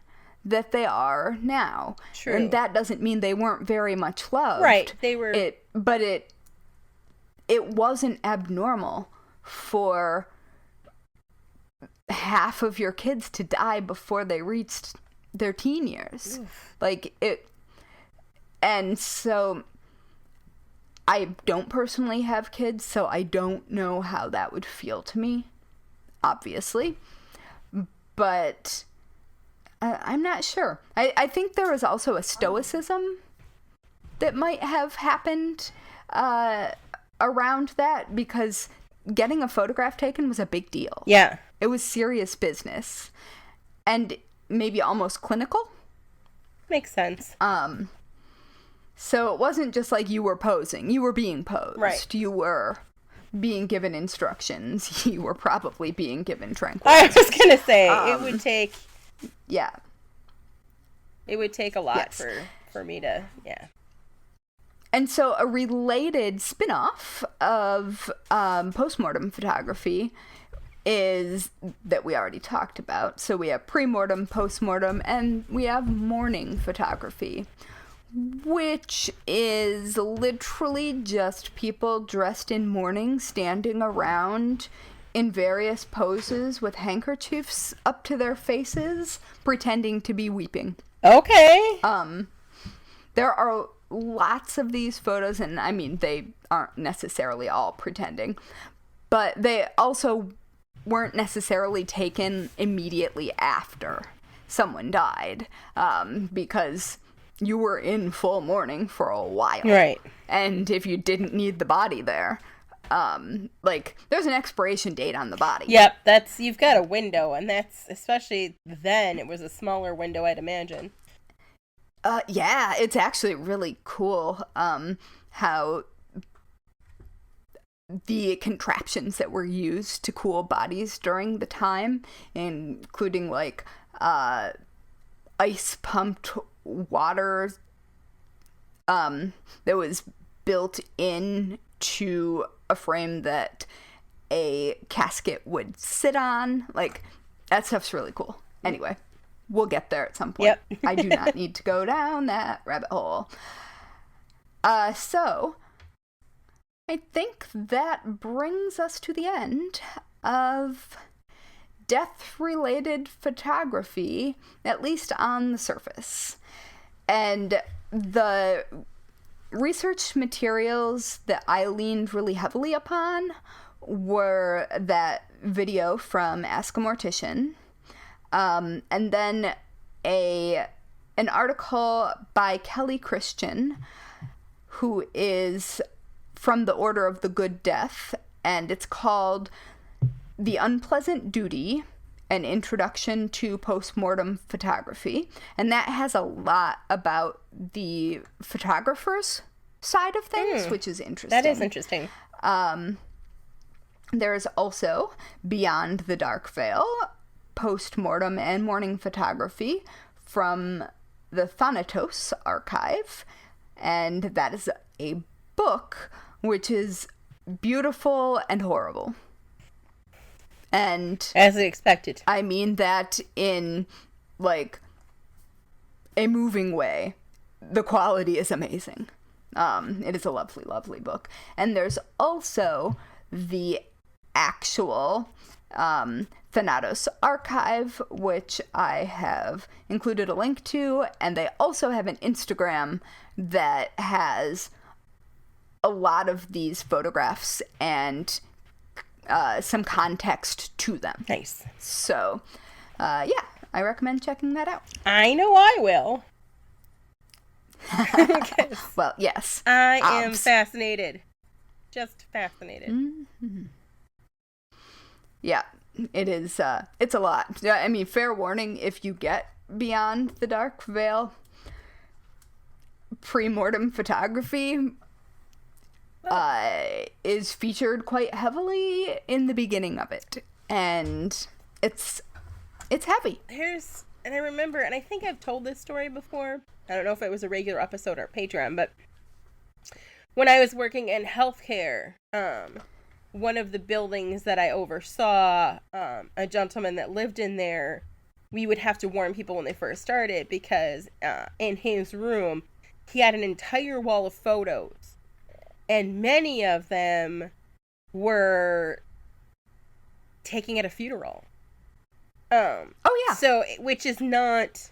that they are now. True. And that doesn't mean they weren't very much loved. Right. They were. But it wasn't abnormal for half of your kids to die before they reached their teen years. Oof. Like, it. And so I don't personally have kids, so I don't know how that would feel to me, obviously. But I'm not sure. I think there was also a stoicism that might have happened around that, because getting a photograph taken was a big deal. Yeah. It was serious business. And maybe almost clinical. Makes sense. So it wasn't just like you were posing. You were being posed. Right. You were being given instructions. You were probably being given tranquility. I was going to say, it would take... Yeah. It would take a lot Yes. for me to... Yeah. And so a related spin-off of Postmortem Photography is that we already talked about. So we have Pre-Mortem, Postmortem, and we have Mourning Photography, which is literally just people dressed in mourning standing around in various poses with handkerchiefs up to their faces, pretending to be weeping. Okay. There are lots of these photos, and I mean, they aren't necessarily all pretending, but they also weren't necessarily taken immediately after someone died, because you were in full mourning for a while. Right. And if you didn't need the body there, like, there's an expiration date on the body. Yep, you've got a window, and that's, especially then, it was a smaller window, I'd imagine. Yeah, it's actually really cool, how the contraptions that were used to cool bodies during the time, including, like, ice pumped water, that was built into a frame that a casket would sit on. Like, that stuff's really cool. Anyway, we'll get there at some point. Yep. I do not need to go down that rabbit hole. So I think that brings us to the end of death-related photography, at least on the surface. And the research materials that I leaned really heavily upon were that video from Ask a Mortician, and then an article by Kelly Christian, who is from the Order of the Good Death, and it's called The Unpleasant Duty, an Introduction to Postmortem Photography. And that has a lot about the photographer's side of things, which is interesting. That is interesting. There's also Beyond the Dark Veil, Post-mortem and Mourning Photography from the Thanatos Archive. And that is a book which is beautiful and horrible. And as expected. I mean that in, like, a moving way. The quality is amazing. It is a lovely, lovely book. And there's also the actual Thanatos Archive, which I have included a link to, and they also have an Instagram that has a lot of these photographs and some context to them. Nice. So, yeah, I recommend checking that out. I know I will. Well, yes. I am fascinated. Just fascinated. Mm-hmm. Yeah, it is, it's a lot. I mean, fair warning, if you get Beyond the Dark Veil, Pre-Mortem Photography, is featured quite heavily in the beginning of it. And it's heavy. And I remember, and I think I've told this story before. I don't know if it was a regular episode or Patreon, but when I was working in healthcare, one of the buildings that I oversaw, a gentleman that lived in there, we would have to warn people when they first started because in his room, he had an entire wall of photos, and many of them were taken at a funeral. Oh yeah. So, which is not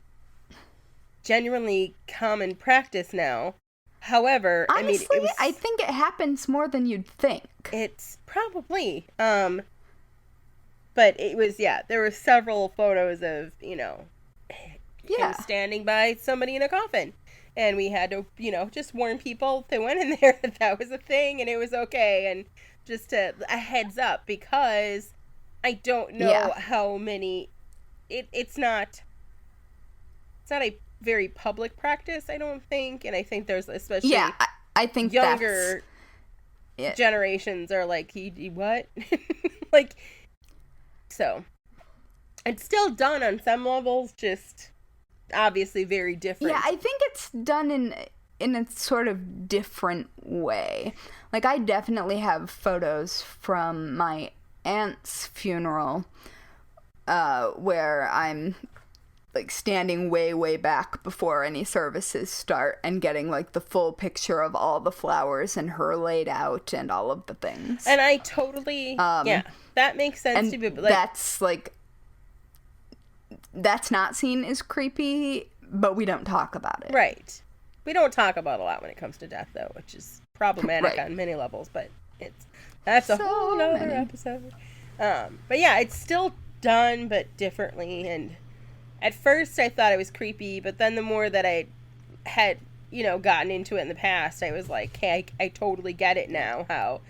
genuinely common practice now. However, honestly, I think it happens more than you'd think. It's probably, but it was, there were several photos of, him standing by somebody in a coffin. And we had to, just warn people if they went in there that was a thing and it was okay. And just a heads up, because I don't know how many, it's not a very public practice, I don't think. And I think there's especially I think younger generations are like, what? Like, so it's still done on some levels, just obviously very different. Yeah, I think it's done in a sort of different way. Like, I definitely have photos from my aunt's funeral where I'm like standing way back before any services start and getting like the full picture of all the flowers and her laid out and all of the things. And I totally that makes sense to me, but like, that's not seen as creepy, but we don't talk about it. Right. We don't talk about a lot when it comes to death, though, which is problematic on many levels, but that's a whole other episode. But yeah, it's still done, but differently. And at first I thought it was creepy, but then the more that I had, gotten into it in the past, I was like, hey, I totally get it now, how,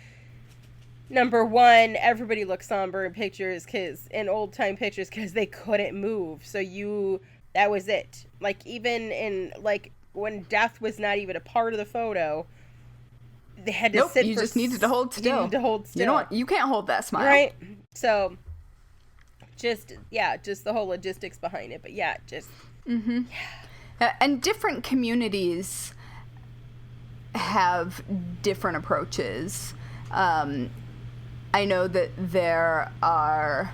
number one, everybody looks somber in old time pictures because they couldn't move. So that was it. Like, even in, like, when death was not even a part of the photo, they had to sit you just needed to hold still. You needed to hold still. You know what? You can't hold that smile. Right? So, just the whole logistics behind it. But yeah, just... Mm-hmm. Yeah. And different communities have different approaches. I know that there are...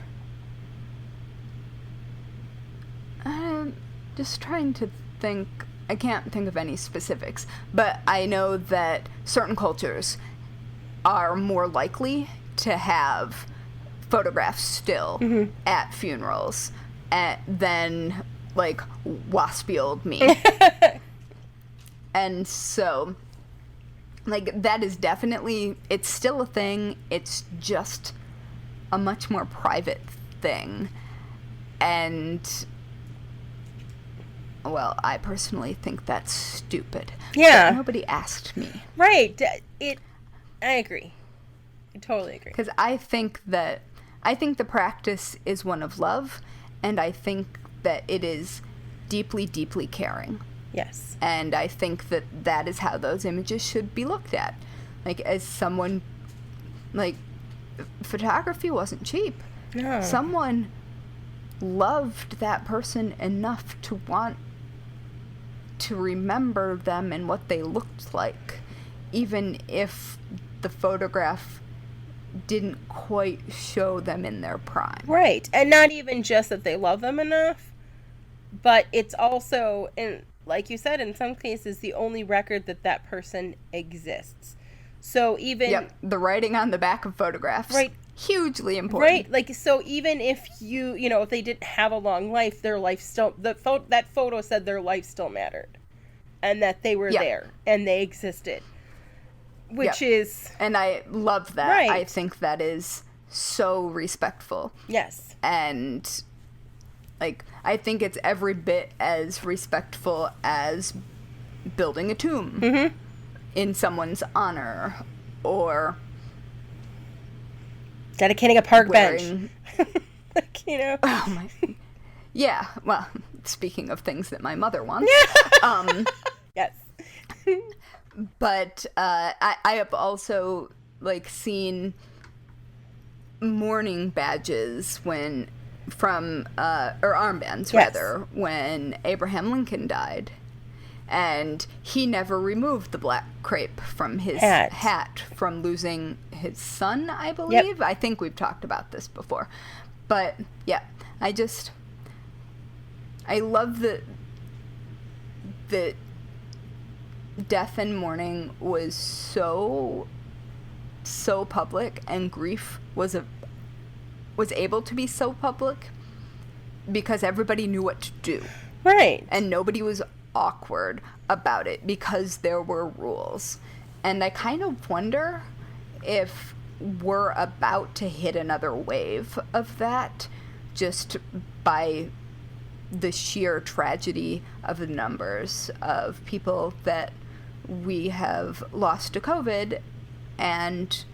I'm just trying to think... I can't think of any specifics, but I know that certain cultures are more likely to have photographs still at funerals than, like, waspy old me. And so, like, that is definitely, it's still a thing, it's just a much more private thing. And... well, I personally think that's stupid. Yeah. But nobody asked me. Right. I agree. I totally agree. Because I think the practice is one of love, and I think that it is deeply, deeply caring. Yes. And I think that is how those images should be looked at. Like, as someone, like, photography wasn't cheap. No. Someone loved that person enough to want to remember them and what they looked like, even if the photograph didn't quite show them in their prime. Right. And not even just that they love them enough, but it's also, like you said, in some cases, the only record that person exists. So even... the writing on the back of photographs. Right. Hugely important. Right. Like, so even if if they didn't have a long life, their life still... that photo said their life still mattered. And that they were there. And they existed. Which is... And I love that. Right. I think that is so respectful. Yes. And, like, I think it's every bit as respectful as building a tomb in someone's honor, or dedicating a park bench. Like, Oh my... Yeah, well, speaking of things that my mother wants. Yes. But I have also, like, seen mourning badges or armbands, rather, when Abraham Lincoln died. And he never removed the black crepe from his hat from losing his son, I believe. Yep. I think we've talked about this before. But, yeah, I love that death and mourning was so public, and grief was able to be so public because everybody knew what to do. Right. And nobody was awkward about it because there were rules. And I kind of wonder if we're about to hit another wave of that, just by the sheer tragedy of the numbers of people that we have lost to COVID and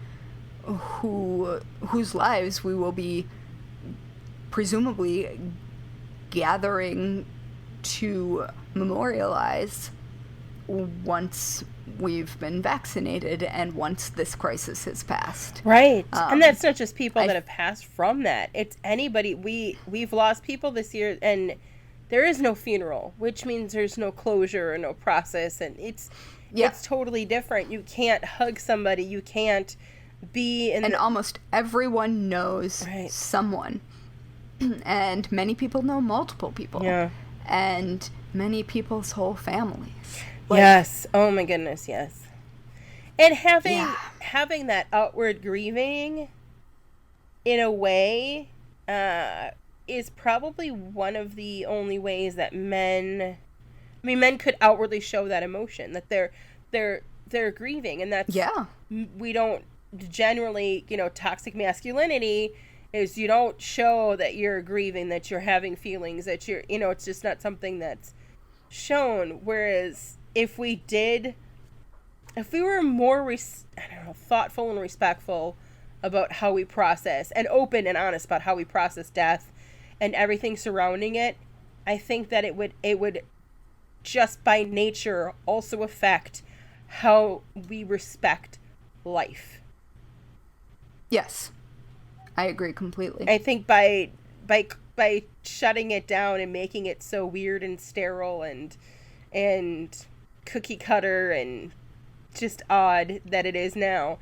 whose lives we will be presumably gathering to memorialize once we've been vaccinated and once this crisis has passed. Right. And that's not just people that have passed from that. It's anybody. We've lost people this year, and there is no funeral, which means there's no closure or no process, and it's totally different. You can't hug somebody. You can't be in... And almost everyone knows someone. And many people know multiple people. Yeah. And many people's whole families. Like, yes. Oh my goodness, yes. And having that outward grieving, in a way, is probably one of the only ways that men could outwardly show that emotion, that they're grieving, and that's we don't generally, toxic masculinity is you don't show that you're grieving, that you're having feelings, that you're, it's just not something that's shown. Whereas if we were more, thoughtful and respectful about how we process, and open and honest about how we process death and everything surrounding it, I think that it would just by nature also affect how we respect life. Yes. I agree completely. I think by shutting it down and making it so weird and sterile and cookie cutter and just odd that it is now.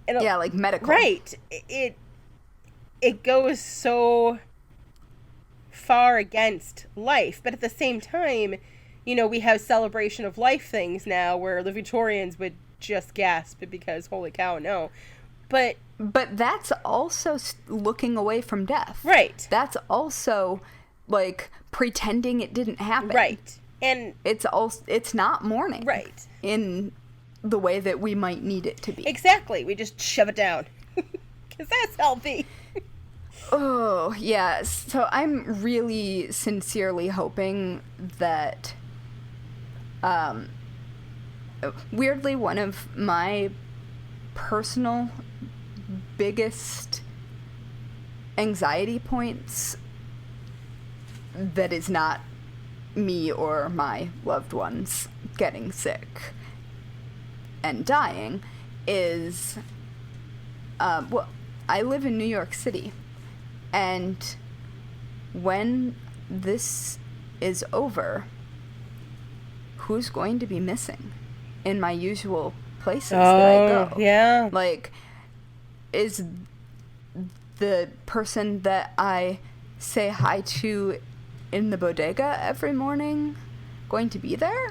Like medical. Right. It goes so far against life, but at the same time, we have celebration of life things now where the Victorians would just gasp because holy cow, no. But that's also looking away from death. Right. That's also, like, pretending it didn't happen. Right. And it's not mourning. Right. In the way that we might need it to be. Exactly. We just shove it down. Because that's healthy. Oh, yeah. So I'm really sincerely hoping that, weirdly, one of my personal biggest anxiety points that is not me or my loved ones getting sick and dying is, I live in New York City, and when this is over, who's going to be missing in my usual places that I go? Yeah. Like, is the person that I say hi to in the bodega every morning going to be there?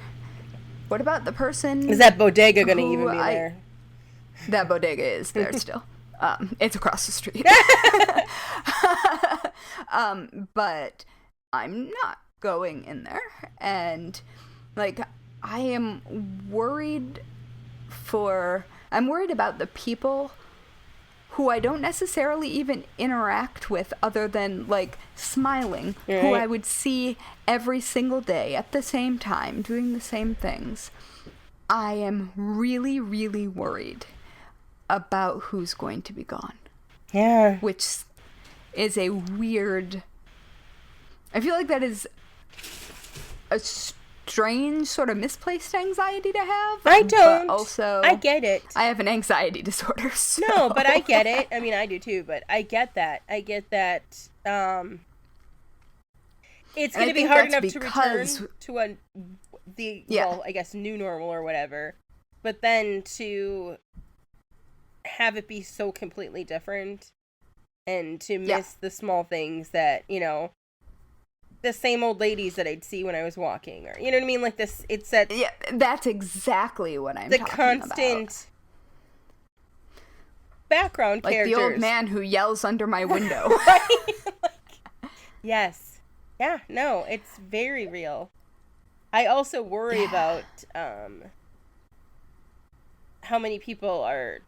What about the person... Is that bodega going to even be there? That bodega is there still. It's across the street. But I'm not going in there. And, like, I am worried about the people who I don't necessarily even interact with other than, like, smiling, right, who I would see every single day at the same time, doing the same things. I am really, really worried about who's going to be gone. Yeah. Which is a weird... I feel like that is a strange sort of misplaced anxiety to have. I don't. But also, I get it. I have an anxiety disorder. So. No, but I get it. I mean, I do too, but I get that. It's going to be hard enough to return to well, I guess, new normal or whatever. But then to have it be so completely different and to miss the small things that, the same old ladies that I'd see when I was walking, or, you know what I mean? Like this, it's that... Yeah, that's exactly what I'm talking about. The constant background characters. Like the old man who yells under my window. Right? Yes. Yeah, no, it's very real. I also worry about how many people are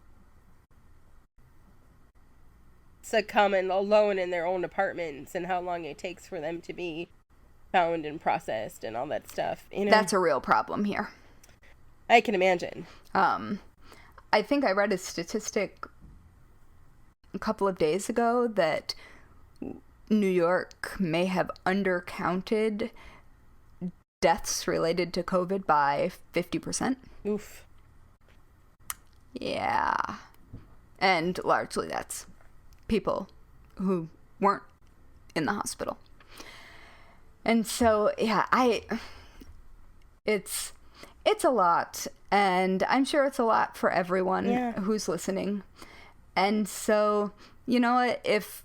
succumbing alone in their own apartments and how long it takes for them to be found and processed and all that stuff. That's a real problem here. I can imagine. I think I read a statistic a couple of days ago that New York may have undercounted deaths related to COVID by 50%. Oof. Yeah. And largely that's people who weren't in the hospital. And so, yeah, it's a lot, and I'm sure it's a lot for everyone who's listening. And so, you know what, if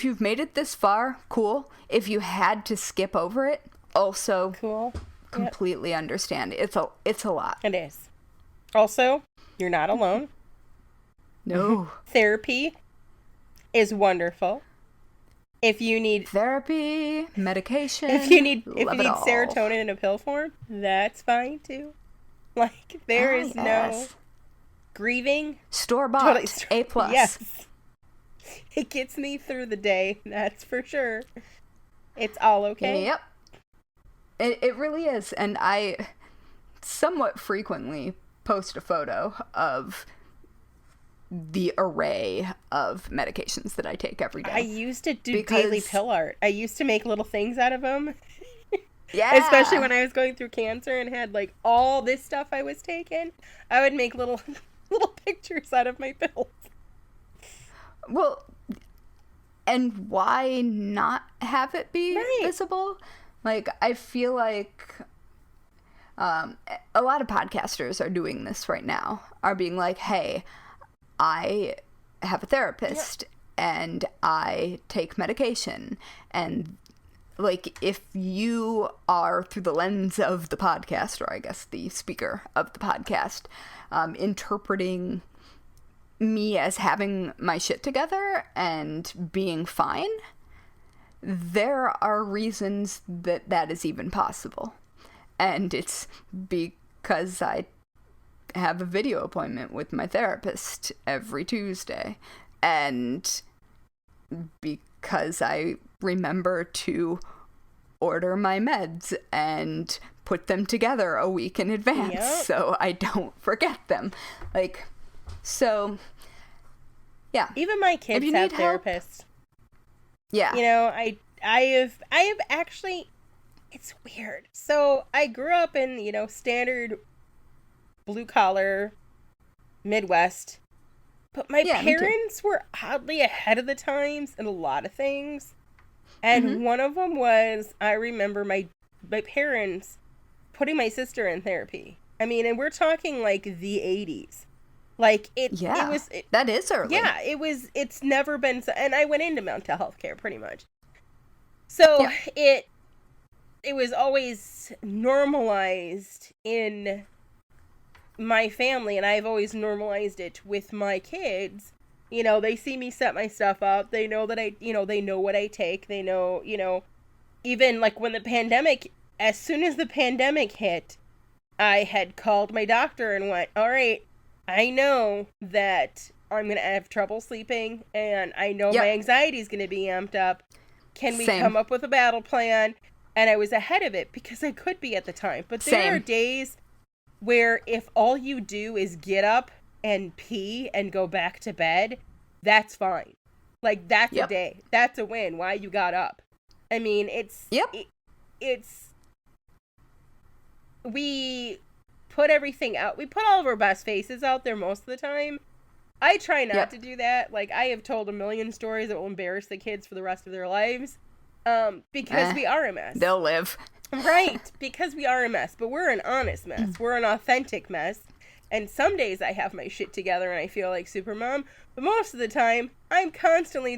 you've made it this far, cool. If you had to skip over it, also cool. Completely understand. It's a lot. It is. Also, you're not alone. No. Therapy is wonderful. If you need therapy, medication, if you need serotonin in a pill form, that's fine too. Like there is no grieving. Store-bought, totally A+. Yes. It gets me through the day, that's for sure. It's all okay. Yep. It really is. And I somewhat frequently post a photo of the array of medications that I take every day. I used to do daily pill art. I used to make little things out of them. Yeah. Especially when I was going through cancer and had like all this stuff I was taking. I would make little pictures out of my pills. Well, and why not have it be visible? Like, I feel like a lot of podcasters are doing this right now, are being like, hey, I have a therapist and I take medication. And, like, if you are, through the lens of the podcast, or I guess the speaker of the podcast, interpreting me as having my shit together and being fine, there are reasons that is even possible. And it's because I have a video appointment with my therapist every Tuesday, and because I remember to order my meds and put them together a week in advance so I don't forget them. Like, so, yeah. Even my kids have therapists. Yeah. You know, I have actually, it's weird. So I grew up in, standard blue collar Midwest, but my parents were oddly ahead of the times in a lot of things. And one of them was, I remember my parents putting my sister in therapy. I mean, and we're talking like the 80s. Like that is early. Yeah, it's never been, and I went into mental health care pretty much. So it was always normalized in my family, and I've always normalized it with my kids. They see me set my stuff up. They know that they know what I take. They know, even like when the pandemic, as soon as the pandemic hit, I had called my doctor and went, all right, I know that I'm going to have trouble sleeping, and I know my anxiety is going to be amped up. Can we come up with a battle plan? And I was ahead of it because I could be at the time. But there are days where if all you do is get up and pee and go back to bed, that's fine. Like, that's a day. That's a win. Why you got up. I mean, it's we put everything out. We put all of our best faces out there most of the time. I try not to do that. Like, I have told a million stories that will embarrass the kids for the rest of their lives. Because we are a mess. They'll live. Right. Because we are a mess. But we're an honest mess. We're an authentic mess. And some days I have my shit together and I feel like Supermom. But most of the time, I'm constantly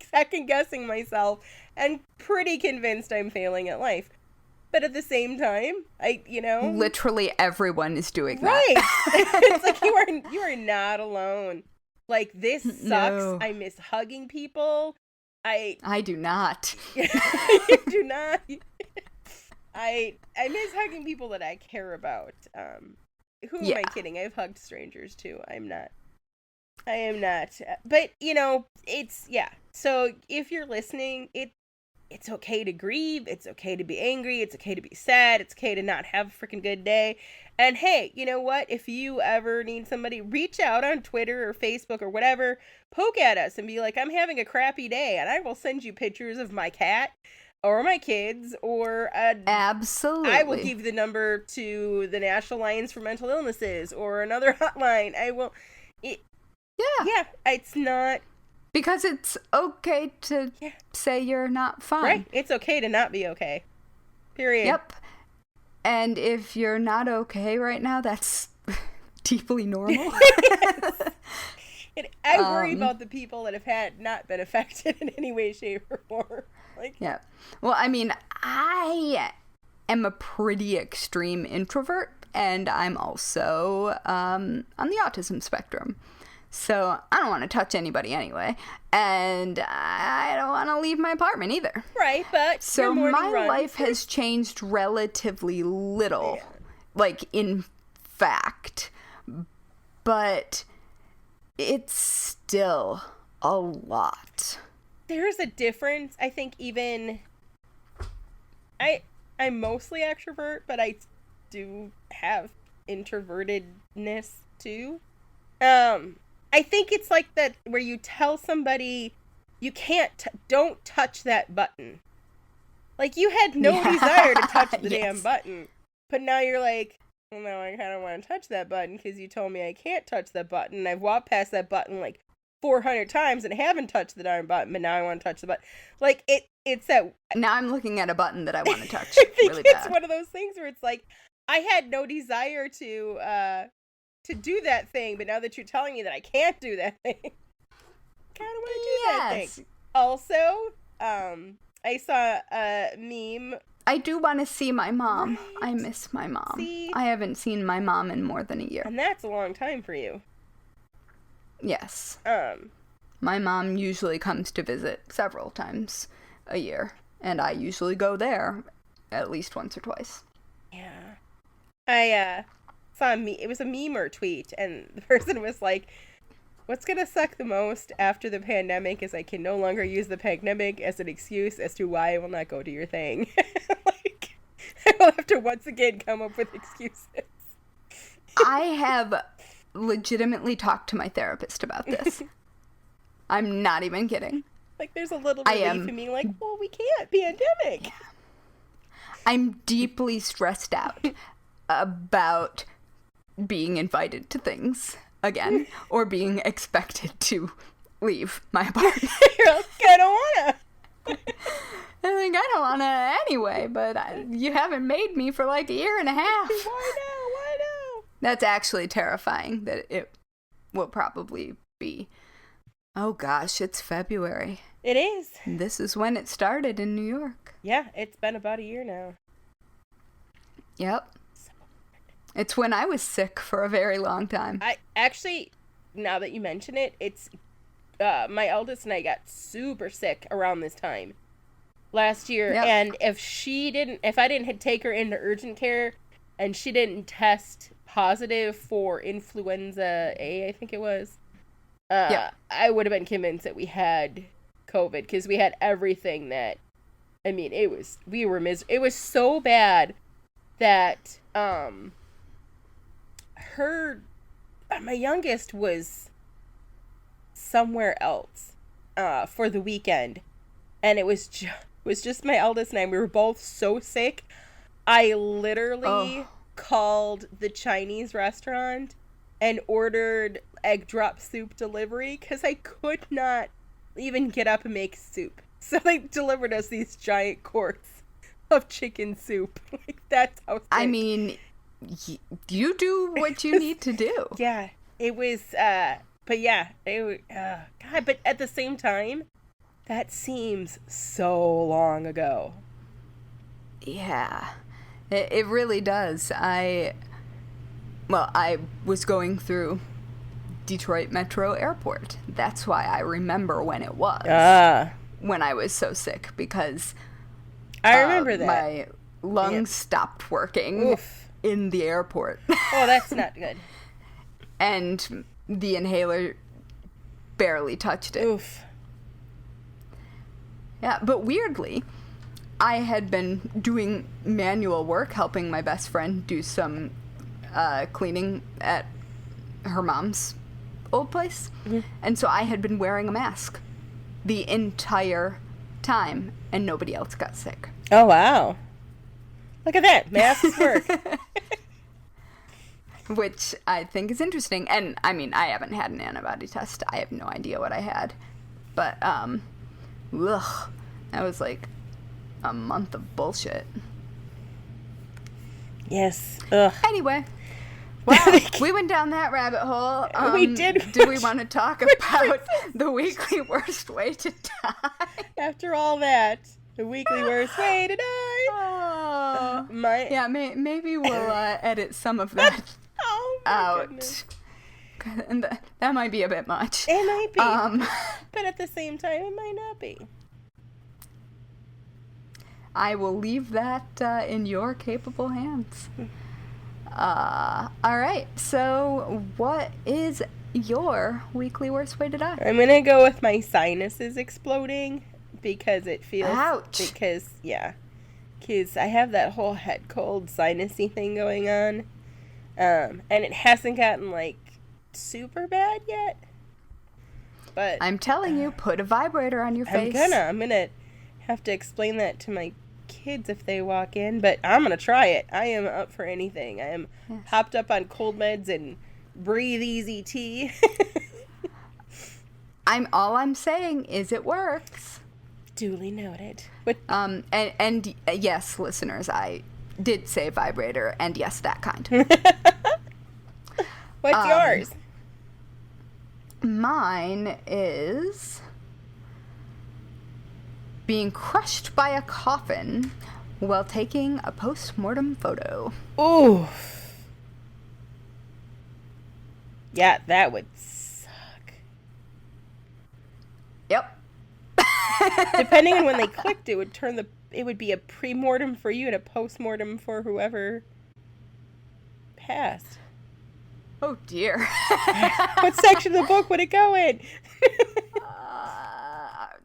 second guessing myself and pretty convinced I'm failing at life. But at the same time, literally everyone is doing that. Right. It's like you are not alone. Like, this sucks. No. I miss hugging people. I do not. You do not. I miss hugging people that I care about. Who am I kidding? I've hugged strangers too. I am not. But, it's, So if you're listening, it's okay to grieve. It's okay to be angry. It's okay to be sad. It's okay to not have a freaking good day. And hey, you know what? If you ever need somebody, reach out on Twitter or Facebook or whatever, poke at us and be like, I'm having a crappy day. And I will send you pictures of my cat or my kids or... Absolutely. I will give you the number to the National Alliance for Mental Illnesses or another hotline. I will... Yeah, it's not... Because it's okay to say you're not fine. Right. It's okay to not be okay. Period. Yep. And if you're not okay right now, that's deeply normal. And I worry about the people that have not been affected in any way, shape, or form. Yeah. Well, I mean, I am a pretty extreme introvert, and I'm also on the autism spectrum. So I don't want to touch anybody anyway, and I don't want to leave my apartment either. Right, but so my life has changed relatively little, like in fact, but it's still a lot. There's a difference. I think even I'm mostly extrovert, but I do have introvertedness too. I think it's like that where you tell somebody you can't, don't touch that button. Like, you had no desire to touch the damn button. But now you're like, well, no, I kind of want to touch that button because you told me I can't touch that button. And I've walked past that button like 400 times and haven't touched the darn button, but now I want to touch the button. Like, it's that... Now I'm looking at a button that I want to touch I think really it's bad. One of those things where it's like, I had no desire to do that thing, but now that you're telling me that I can't do that thing, I kind of want to do that thing. Also, I saw a meme. I do want to see my mom. Right. I miss my mom. See? I haven't seen my mom in more than a year. And that's a long time for you. Yes. My mom usually comes to visit several times a year, and I usually go there at least once or twice. Yeah. I saw it was a meme or tweet, and the person was like, what's gonna suck the most after the pandemic is I can no longer use the pandemic as an excuse as to why I will not go to your thing. Like, I will have to once again come up with excuses. I have legitimately talked to my therapist about this. I'm not even kidding. Like, there's a little relief in me, like, well, we can't, pandemic. Yeah. I'm deeply stressed out about being invited to things again, or being expected to leave my apartment. You're like, I don't wanna. I think I don't wanna anyway, but you haven't made me for like a year and a half. Why now? That's actually terrifying that it will probably be. Oh gosh, it's February. It is. This is when it started in New York. Yeah, it's been about a year now. Yep. It's when I was sick for a very long time. I actually, now that you mention it, it's my eldest and I got super sick around this time last year. Yep. And if I didn't take her into urgent care and she didn't test positive for influenza A, I think it was, I would have been convinced that we had COVID, because we had everything that, I mean, it was so bad that, my youngest was somewhere else for the weekend, and it was just my eldest and I. We were both so sick. I literally called the Chinese restaurant and ordered egg drop soup delivery because I could not even get up and make soup. So they delivered us these giant quarts of chicken soup. Like, that's how sick. I mean, you do what you need to do. Yeah, it was, but yeah, God, but at the same time, that seems so long ago. Yeah, it really does. I was going through Detroit Metro Airport. That's why I remember when it was. When I was so sick, because I remember that. My lungs stopped working in the airport. Oh, that's not good. And the inhaler barely touched it. Oof. Yeah, but weirdly, I had been doing manual work, helping my best friend do some cleaning at her mom's old place. Mm-hmm. And so I had been wearing a mask the entire time, and nobody else got sick. Oh, wow. Look at that. Masks work. Which I think is interesting. And, I mean, I haven't had an antibody test. I have no idea what I had. But, that was like a month of bullshit. Yes. Ugh. Anyway. Well, we went down that rabbit hole. We did. Do we want to talk about the weekly worst way to die? After all that, the weekly worst way to die. Oh. Maybe we'll edit some of that out. Goodness. And that might be a bit much. It might be. But at the same time, it might not be. I will leave that in your capable hands. All right, so what is your weekly worst way to die? I'm going to go with my sinuses exploding because it feels... Ouch. Because I have that whole head cold sinusy thing going on. And it hasn't gotten, like, super bad yet. But I'm telling you, put a vibrator on your face. I'm going to have to explain that to my kids if they walk in, but I'm gonna try it. I am up for anything. I am hopped up on cold meds and breathe easy tea. All I'm saying is it works. Duly noted. And yes, listeners, I did say vibrator, and yes, that kind. What's yours? Mine is being crushed by a coffin while taking a post-mortem photo. Ooh. Yeah, that would suck. Yep. Depending on when they clicked, it would be a pre-mortem for you and a post-mortem for whoever passed. Oh dear. What section of the book would it go in?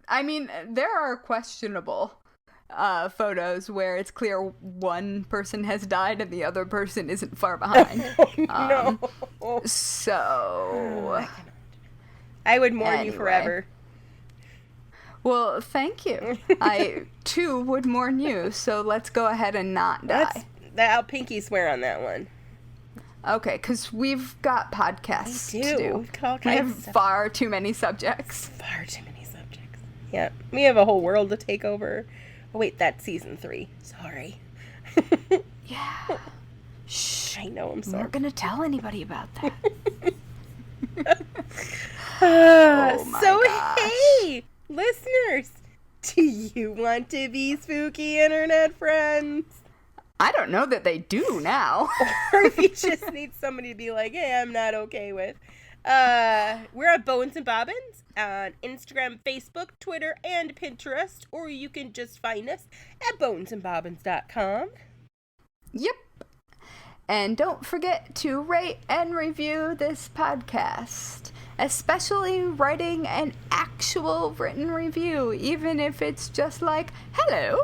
I mean, there are questionable photos where it's clear one person has died and the other person isn't far behind. No. So... I would mourn you forever. Well, thank you. I, too, would mourn you, so let's go ahead and not die. I'll pinky swear on that one. Okay, because we've got podcasts to do. We've got all we kinds have of stuff. Far too many subjects. Far too many subjects. Yeah, we have a whole world to take over. Oh, wait, that's season 3. Sorry. Yeah. Shh. I know, I'm sorry. We're not going to tell anybody about that. Oh my gosh. Hey, listeners, do you want to be spooky internet friends? I don't know that they do now. Or if you just need somebody to be like, hey, I'm not okay with. We're at Bobbins and Bobbins on Instagram, Facebook, Twitter, and Pinterest. Or you can just find us at bobbensandbobbins.com. Yep. And don't forget to rate and review this podcast. Especially writing an actual written review, even if it's just like, hello,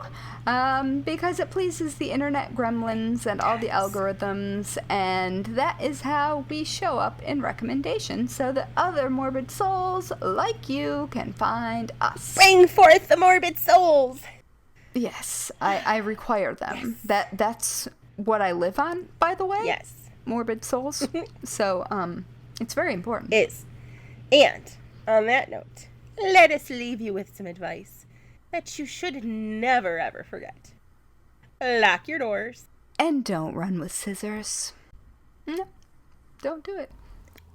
because it pleases the internet gremlins and all the algorithms, and that is how we show up in recommendations so that other morbid souls like you can find us. Bring forth the morbid souls! Yes, I require them. Yes. That's what I live on, by the way. Yes. Morbid souls. So, it's very important. And on that note, let us leave you with some advice that you should never ever forget. Lock your doors. And don't run with scissors. No, don't do it.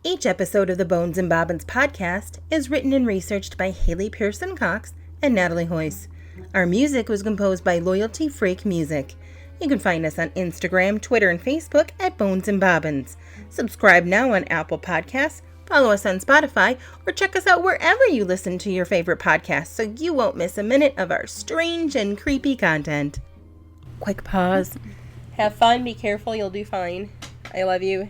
Each episode of the Bones and Bobbins podcast is written and researched by Haley Pearson Cox and Natalie Hoyce. Our music was composed by Loyalty Freak Music. You can find us on Instagram, Twitter, and Facebook at Bones and Bobbins. Subscribe now on Apple Podcasts, follow us on Spotify, or check us out wherever you listen to your favorite podcasts so you won't miss a minute of our strange and creepy content. Quick pause. Have fun, be careful, you'll do fine. I love you.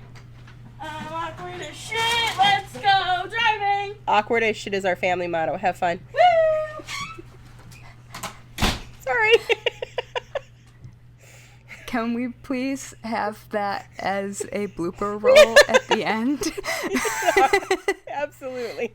I'm awkward as shit, let's go driving! Awkward as shit is our family motto. Have fun. Woo! Sorry. Can we please have that as a blooper roll at the end? Absolutely.